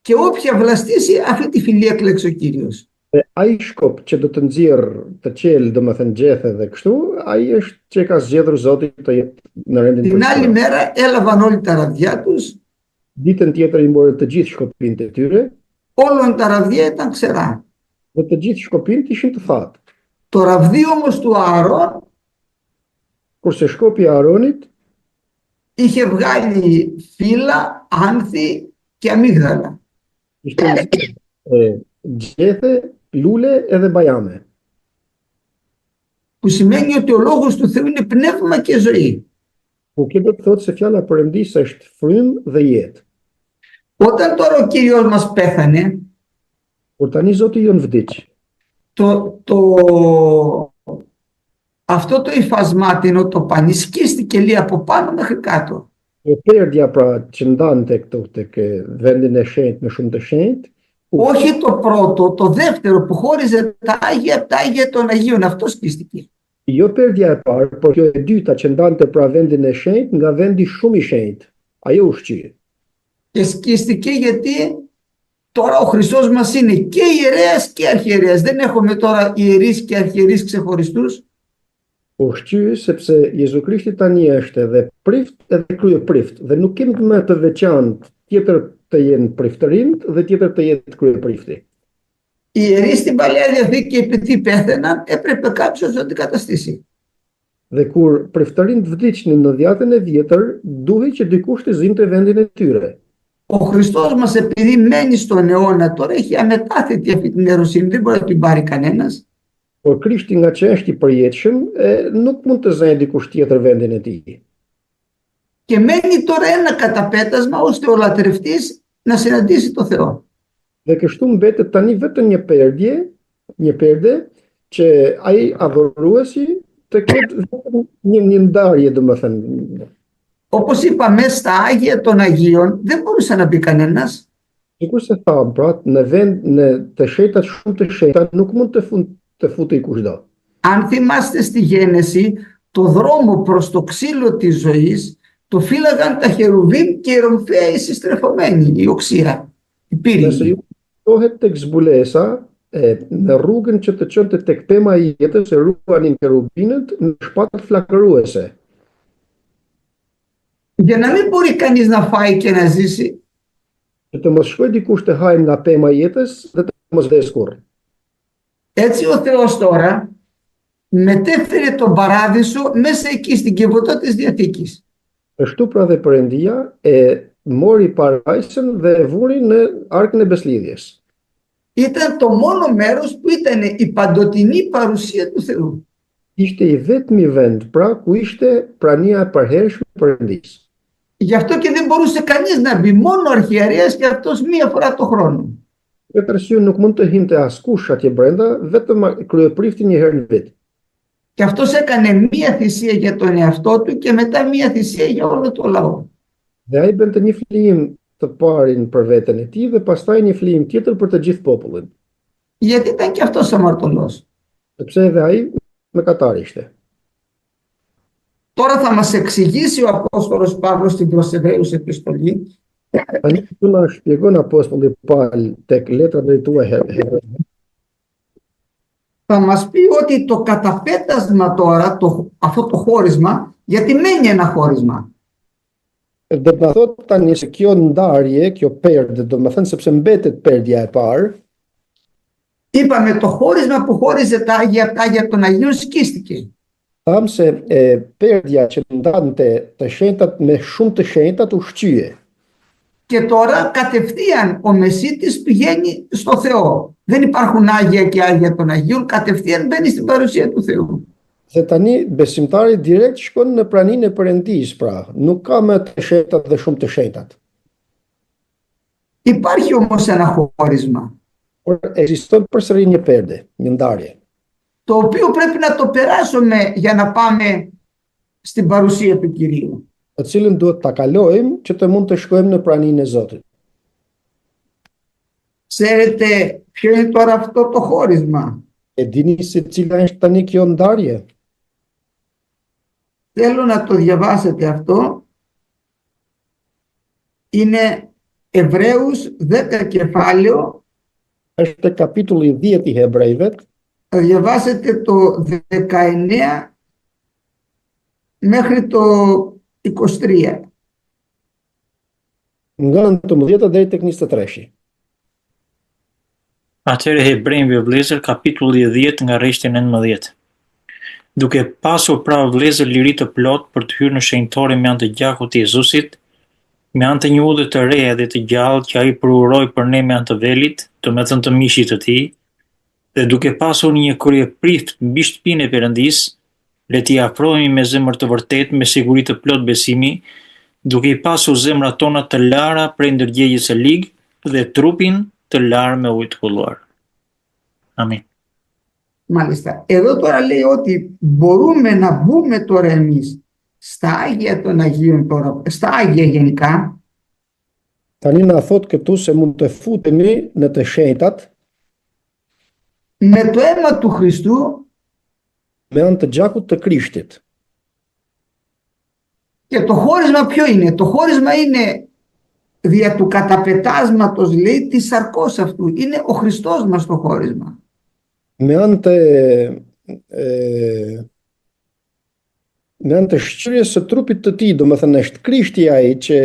Και όποια βλαστήσει αυτή τη φυλή εκλέξει ο Κύριος. Ai shkop që do të nxjerr të qel, domethënë gjethe dhe kështu, ai është që ka zgjedhur Zoti të jetë në rendin Την άλλη μέρα έλαβαν όλοι τα ραβδιά τους. Ditën tjetër I morën të gjithë shkopinët e tyre. Όλων τα ραβδιά ήταν ξερά. Dhe të gjithë shkopinët ishin të thatë. Το ραβδί όμως του Ααρών, kurse shkopi I Aronit είχε βγάλει φύλλα, άνθη και αμύγδαλα. Ishte gjethe, lule edhe bajame. Που σημαίνει ότι ο λόγος του Θεού είναι πνεύμα και ζωή. Που kjo do të thotë se fjala e Perëndisë është frymë dhe jetë. Όταν τώρα ο Κύριος μας πέθανε, Kur tani Zoti jon vdiq, αυτό το υφασμάτινο, το πανί, σκίστηκε λίγο από πάνω μέχρι κάτω. e perdja pra që ndante këtu tek vendin e shenjtë me shumë të shenjtë, Όχι το πρώτο, το δεύτερο που χώριζε τα Άγια από τα Άγια των Αγίων, αυτό σκίστηκε. jo perdja e parë, por kjo e dyta që ndante pra vendin e shenjtë nga vendi shumë i shenjtë. Ajo u shqye. Και σκίστηκε γιατί τώρα ο Χριστός μας είναι και ιερέας και αρχιερέας. Δεν έχουμε τώρα ιερείς και αρχιερείς ξεχωριστούς. U shqye sepse Jezu Krishti tani është edhe prift edhe kryeprift dhe nuk kemi më të veçantë tjetër të jenë priftërinë dhe tjetër të jetë kryeprifti. Οι ιερείς στην Παλαιά Διαθήκη επειδή πέθαιναν έπρεπε κάποιος να τους αντικαταστήσει. Dhe kur priftërinët vdiqnin në dhjetën e vjetër, duhej që dikush të zinte vendin e tyre. Ο Χριστός μας επειδή μένει στον αιώνα τώρα έχει αμετάθετη αυτή την ιεροσύνη, δεν μπορεί να την πάρει κανένας. Por Krishti nga që është i përjetshëm, nuk mund të zënë dikush tjetër vendin e tij. Και μένει τώρα ένα καταπέτασμα ώστε ο λατρευτής να συναντήσει το Θεό. Dhe kështu mbetet tani vetëm një perde që ai adhuruesi të ketë vetëm një ndarje, domethënë. Όπως είπα, μέσα στα Άγια των Αγίων δεν μπορούσε να μπει κανένας. Sikur se tham, pra, në vend në të shenjtat shumë të shenjta nuk mund të futej kushdo. Αν θυμάστε στη Γένεση, το δρόμο προς το ξύλο της ζωής το φύλαγαν τα χερουβίμ και η ρομφαία η συστρεφωμένη, η οξία, η Nëse πύργη. ju kujtohet tek zbulesa, në rrugën që të çonte tek pema e jetës, e ruanin kerubinët në shpatat flakëruese. Για να μην μπορεί κανείς να φάει και να ζήσει, Që të mos shkoj dikush të hajmë nga pema e jetës dhe të mos vdes kurrë. έτσι ο Θεός τώρα μετέφερε τον παράδεισο μέσα εκεί στην Κιβωτό της Διαθήκης. Kështu pra dhe Perëndia e mori parajsën dhe e vuri në arkën e beslidhjes. Ήταν το μόνο μέρος που ήταν η παντοτινή παρουσία του Θεού. Ishte i vetmi vend pra ku ishte prania e përhershme e Perëndisë. Γι' αυτό και δεν μπορούσε κανείς να μπει, μόνο ο αρχιερέας και αυτός μία φορά το χρόνο. Këtë arsye nuk mund të hinte askush atje brenda, vetëm kryeprifti një herë në vit. Και αυτός έκανε μία θυσία για τον εαυτό του και μετά μία θυσία για όλο το λαό. Dhe ai bënte një flijim të parin për veten e tij dhe pastaj një flijim tjetër për të gjithë popullin. Γιατί ήταν και αυτός αμαρτωλός. Sepse edhe ai mëkatar ishte. Τώρα θα μας εξηγήσει ο Απόστολος Παύλος στην προς Εβραίους επιστολή Tani këtu na shpjegon apostulli Paul tek letra drejtuar Hebrejve. θα μας πει ότι το καταπέτασμα τώρα, αυτό το χώρισμα, γιατί μένει ένα χώρισμα. Do të na thotë tani se kjo ndarje, kjo perdë, do të thënë sepse mbetet perdja e parë, Είπαμε το χώρισμα που χώριζε τα Άγια των Αγίων σκίστηκε. tham se perdja që ndante të shenjtat me shumë të shenjtat u shqye. Και τώρα κατευθείαν ο Μεσίτης πηγαίνει στο Θεό. Δεν υπάρχουν Άγια και Άγια των Αγίων, κατευθείαν μπαίνει στην παρουσία του Θεού. Dhe tani besimtari direkt shkon në praninë e Perëndisë, pra, nuk ka më të shenjtat dhe shumë të shenjtat. Υπάρχει όμως ένα χώρισμα, Por ekziston përsëri një perde, një ndarje, το οποίο πρέπει να το περάσουμε για να πάμε στην παρουσία του Κυρίου. të cilën duhet ta kalojmë që të mund të shkojmë në praninë e Zotit. Ξέρετε ποιο είναι τώρα αυτό το χώρισμα? E dini se cila është tani kjo ndarje? Θέλω να το διαβάσετε αυτό. Είναι Εβραίους 10 κεφάλαιο. Është kapitulli 10 i Hebrejve, Θα διαβάσετε το 19 μέχρι το 23. nga 19 deri tek 23. Atëherë Hebrejve vëllezër, kapitulli 10 nga rreshti 19. Duke pasur pra vëllezër liri të plot për të hyrë në shenjtore me anë të gjakut të Jezusit, me anë të një udhë të re dhe të gjallë që ai përuroi për ne me anë të velit, domethënë të mishit të tij, dhe duke pasur një kryeprift mbi shtëpinë e Perëndisë, le t'i afrohemi me zemër të vërtetë, me siguri të plot besimi, duke i pasur zemrat tona të lara prej ndërgjegjes së ligë dhe trupin të larë me ujë të kulluar. Amin. Μάλιστα. Εδώ τώρα λέει ότι μπορούμε να μπούμε τώρα εμείς στα Άγια των Αγίων τώρα, στα Άγια γενικά. Tani na thot këtu se mund të futemi në të shenjtat με το αίμα του Χριστού me anë të gjakut të Krishtit. και το χώρισμα ποιο είναι? Το χώρισμα είναι δια του καταπετάσματος, λέει, της σαρκός αυτού. Είναι ο Χριστός μας το χώρισμα. Me anë të shqyrjes së trupit të tij, domethënë është Krishti ai që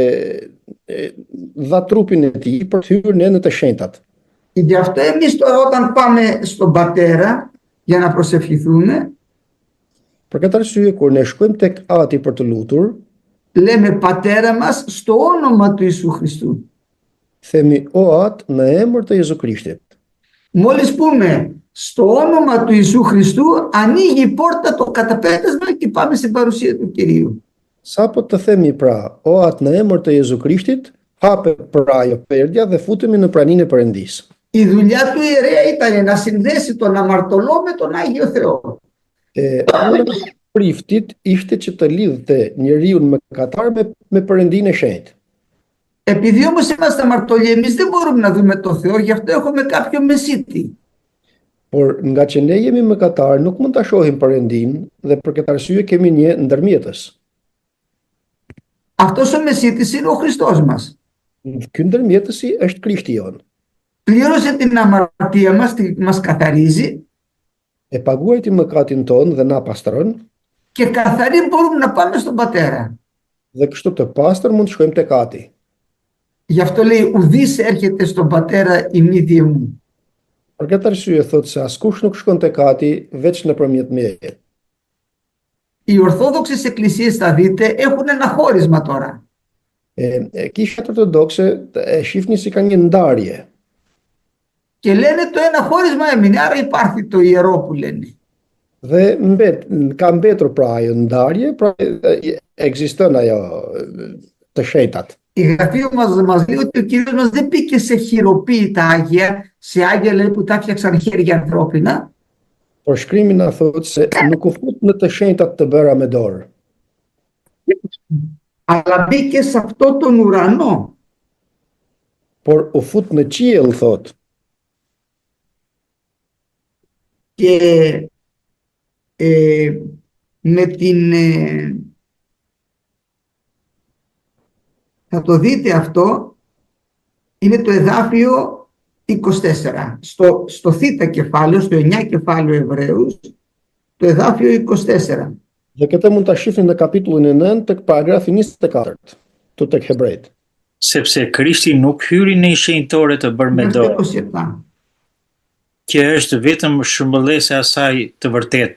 dha trupin e tij për të hyrë ne në të shenjtat. Γι' αυτό εμείς τώρα όταν πάμε στον Πατέρα για να προσευχηθούμε, Për këtë arsye kur ne shkojmë tek Ati për të lutur, λέμε Πατέρα μας στο όνομα του Ιησού Χριστού. themi o At në emër të Jezu Krishtit. Μόλις πούμε στο όνομα του Ιησού Χριστού, ανοίγει η πόρτα το καταπέτασμα και πάμε στην παρουσία του Κυρίου. Sa po të themi pra o At në emër të Jezu Krishtit, hape pra ajo perdja dhe futemi në praninë e Perëndisë. Η δουλειά του ιερέα ήταν να συνδέσει τον αμαρτωλό με τον Άγιο Θεό. Puna e priftit ishte që të lidhte njeriu mëkatar me Perëndinë e shenjtë. Επειδή όμως είμαστε αμαρτωλοί, εμείς δεν μπορούμε να δούμε τον Θεό, γι' αυτό έχουμε κάποιο μεσίτη. Por nga që ne jemi mëkatar, nuk mund ta shohim Perëndinë dhe për këtë arsye kemi një ndërmjetës. Αυτός ο μεσίτης είναι ο Χριστός μας. Ky ndërmjetësi është Krishti jon. Πλήρωσε την αμαρτία μας, μας καθαρίζει E paguaj ti mëkatin ton dhe na pastron, και καθαρή μπορούμε να πάμε στον Πατέρα. dhe kështu të pastër mund të shkojmë tek Ati. Γι' αυτό λέει ουδής έρχεται στον Πατέρα ημίδie μου. Për këtë arsye thotë se askush nuk shkon tek Ati veç nëpërmjet meje. Οι Ορθόδοξες εκκλησίες, θα δείτε, έχουν ένα χώρισμα τώρα. Kishat ortodokse e shihni si kanë një ndarje. Και λένε το ένα χώρισμα έμεινε, άρα υπάρχει το ιερό που λένε. Dhe ka mbetur pra ajo ndarje, pra ekziston ajo të shenjtat. Η Γραφή μας λέει ότι ο Κύριος μας δεν πήγε σε χειροποίητα Άγια, σε Άγια λέει που τα φτιάξαν χέρια ανθρώπινα. Por shkrimi na thotë se nuk u fut në të shenjtat të bëra me dorë, Αλλά μπήκε σε αυτό τον ουρανό. por u fut në qiell, thotë. Και με την... θα το δείτε αυτό, είναι το εδάφιο 24. Στο θήτα κεφάλαιο, στο 9 κεφάλαιο Εβραίους, το εδάφιο 24. Dhe këtë mund ta shihni në kapitullin e 9 tek paragrafi 24, tu tek Hebrejt. Sepse Krishti nuk hyri në shenjtore të bërë me dorë, 27. që është vetëm shëmbëllese asaj të vërtet,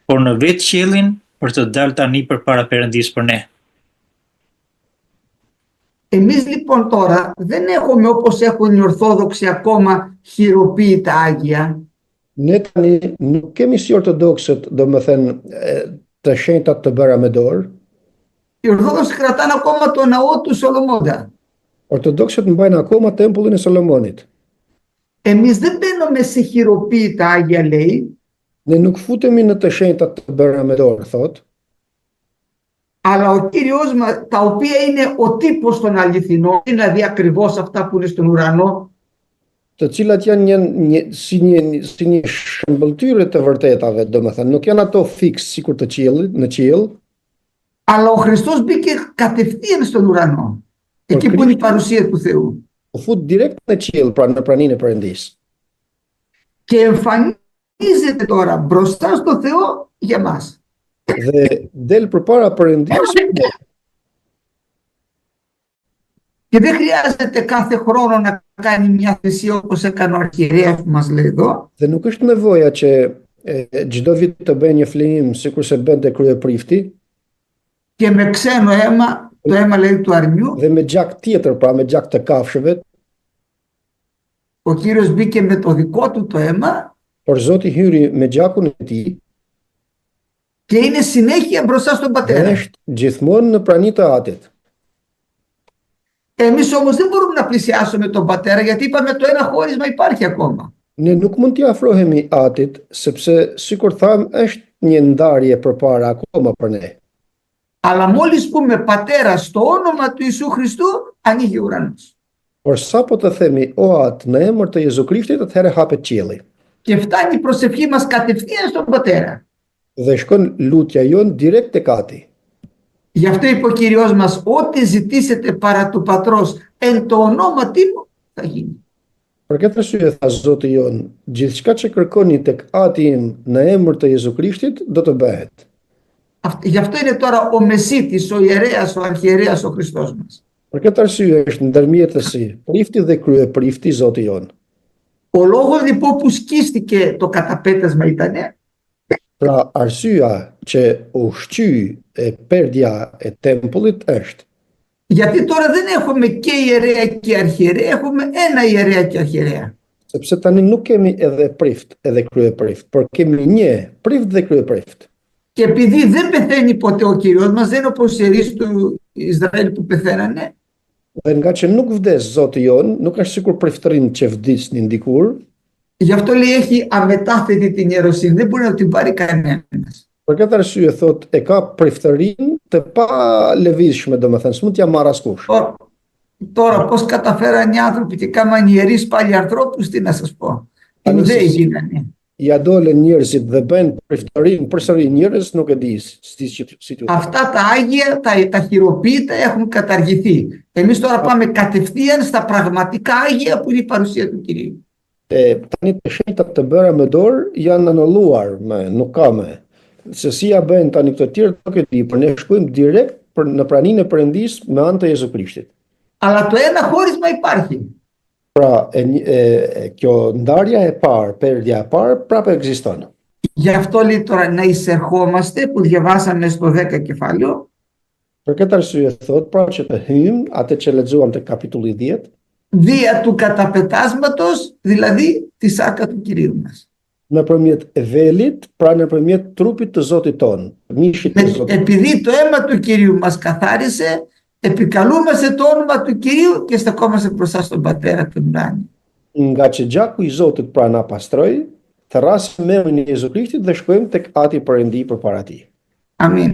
por në vetë qiellin për të dalë tani përpara Perëndisë për ne. Εμείς λοιπόν τώρα δεν έχουμε όπως έχουν οι Ορθόδοξοι ακόμα χειροποίητα Άγια. Ne tani nuk kemi si ortodoksët, domethënë të shenjtat të bëra me dorë. Οι Ορθόδοξοι κρατάνε ακόμα το ναό του Σολομώντα. Ortodoksët mbajnë akoma tempullin e Solomonit. Εμείς δεν μπαίνουμε σε χειροποίητα Άγια, λέει, Ne nuk futemi në të shenjtat të bëra me dorë, thotë, αλλά ο Κύριος μας, τα οποία είναι ο τύπος των αληθινών, δηλαδή ακριβώς αυτά που είναι στον ουρανό, të cilat janë si një shëmbëltyre të vërtetave, domethënë nuk janë ato fiks sikur të qiellit, në qiell, αλλά ο Χριστός μπήκε κατευθείαν στον ουρανό, εκεί που είναι η παρουσία του Θεού. u fut direkt në qiell, pra në praninë e Perëndisë. Και εμφανίζεται τώρα μπροστά στο Θεό για μας. Dhe del përpara Perëndisë. Και δεν χρειάζεται κάθε χρόνο να κάνει μια θυσία όπως έκανε ο αρχιερέας που μας λέει εδώ. Dhe nuk është nevoja që çdo vit të bëjë një flinim sikur se bënte kryeprifti, Και με ξένο αίμα το αίμα λέει του αρνιού. Dhe me gjak tjetër, pra me gjak të kafshëve, Ο Κύριος μπήκε με το δικό του το αίμα por Zoti hyri me gjakun e tij και είναι συνέχεια μπροστά στον dhe Πατέρα. është gjithmonë në prani të Atit. Εμείς όμως δεν μπορούμε να πλησιάσουμε τον Πατέρα, γιατί είπαμε το ένα χώρισμα υπάρχει ακόμα. Ne nuk mund t'i afrohemi Atit, sepse sikur tham është një ndarje përpara akoma për ne. Αλλά μόλις πούμε Πατέρα στο όνομα του Ιησού Χριστού, ανοίγει ο ουρανός. Por sa po të themi o Atë në emër të Jezu Krishtit, atëherë hapet qielli. Και φτάνει η προσευχή μας κατευθείαν στον Πατέρα. Dhe shkon lutja jon direkt tek Ati. Γι' αυτό είπε ο Κύριος μας, ό,τι ζητήσετε παρά του Πατρός εν το ονόματι μου θα γίνει. Për këtë arsye tha Zoti jon, gjithçka që kërkoni tek Ati im në emër të Jezu Krishtit do të bëhet. Γι' αυτό είναι τώρα ο Μεσίτης, ο ιερέας, ο αρχιερέας, ο Χριστός μας. Për këtë arsye është ndërmjetësi prifti dhe kryeprifti Zoti jon. Ο λόγος λοιπόν που σκίστηκε το καταπέτασμα ήτανε Pra arsyeja që u shqy e perdja e tempullit është γιατί τώρα δεν έχουμε και ιερέα και αρχιερέα, έχουμε ένα ιερέα και αρχιερέα. sepse tani nuk kemi edhe prift edhe kryeprift, por kemi një prift dhe kryeprift. Και επειδή δεν πεθαίνει ποτέ ο Κύριος μας, δεν είναι όπως οι ιερείς του Ισραήλ που πεθαίνανε, Dhe nga që nuk vdes Zoti jon, nuk është sikur priftërinë që vdisnin dikur, γι' αυτό λέει έχει αμετάθετη την ιεροσύνη, δεν μπορεί να την πάρει κανένας. për këtë arsye thot e ka priftërinë të pa lëvizshme, domethënë s'mund t'ja marr askush. Τώρα πώς καταφέραν οι άνθρωποι και κάμαν ιερείς πάλι ανθρώπους, τι να σας πω. Ιουδαίοι γίνανε. Ja dolën njerëzit dhe bëjnë priftërinë përsëri njerëz, nuk e di si t'u. Αυτά τα Άγια, τα χειροποίητα έχουν καταργηθεί. Εμείς τώρα πάμε κατευθείαν στα πραγματικά Άγια που είναι η παρουσία του Κυρίου. Tani të shenjtat të bëra me dorë janë anulluar, nuk ka më. Se si ja bëjnë tani këto tjerë nuk e di, por ne shkojmë direkt në praninë e Perëndis me anë të Jezu Krishtit. Αλλά το ένα χώρισμα υπάρχει. Pra, kjo ndarja e parë, perdja e parë, prapë ekziston. Γι' αυτό λέει τώρα να εισερχόμαστε που διαβάσαμε στο 10 κεφάλαιο. Për këtë arsye thot, pra që të hymë atë që lexuam te kapitulli 10, Δια του καταπετάσματος, δηλαδή τη σάρκα του Κυρίου μας. nëpërmjet velit, pra nëpërmjet trupit të Zotit ton, mishit të Zotit. Επειδή το αίμα του Κυρίου μας καθάρισε, επικαλούμαστε το όνομα του Κυρίου και στεκόμαστε μπροστά στον Πατέρα του ουράνιου. Nga që gjaku i Zotit pra na pastroi, thërrasim me emrin e Jezu Krishtit dhe shkojmë tek Ati Perëndi përpara Tij. Αμήν.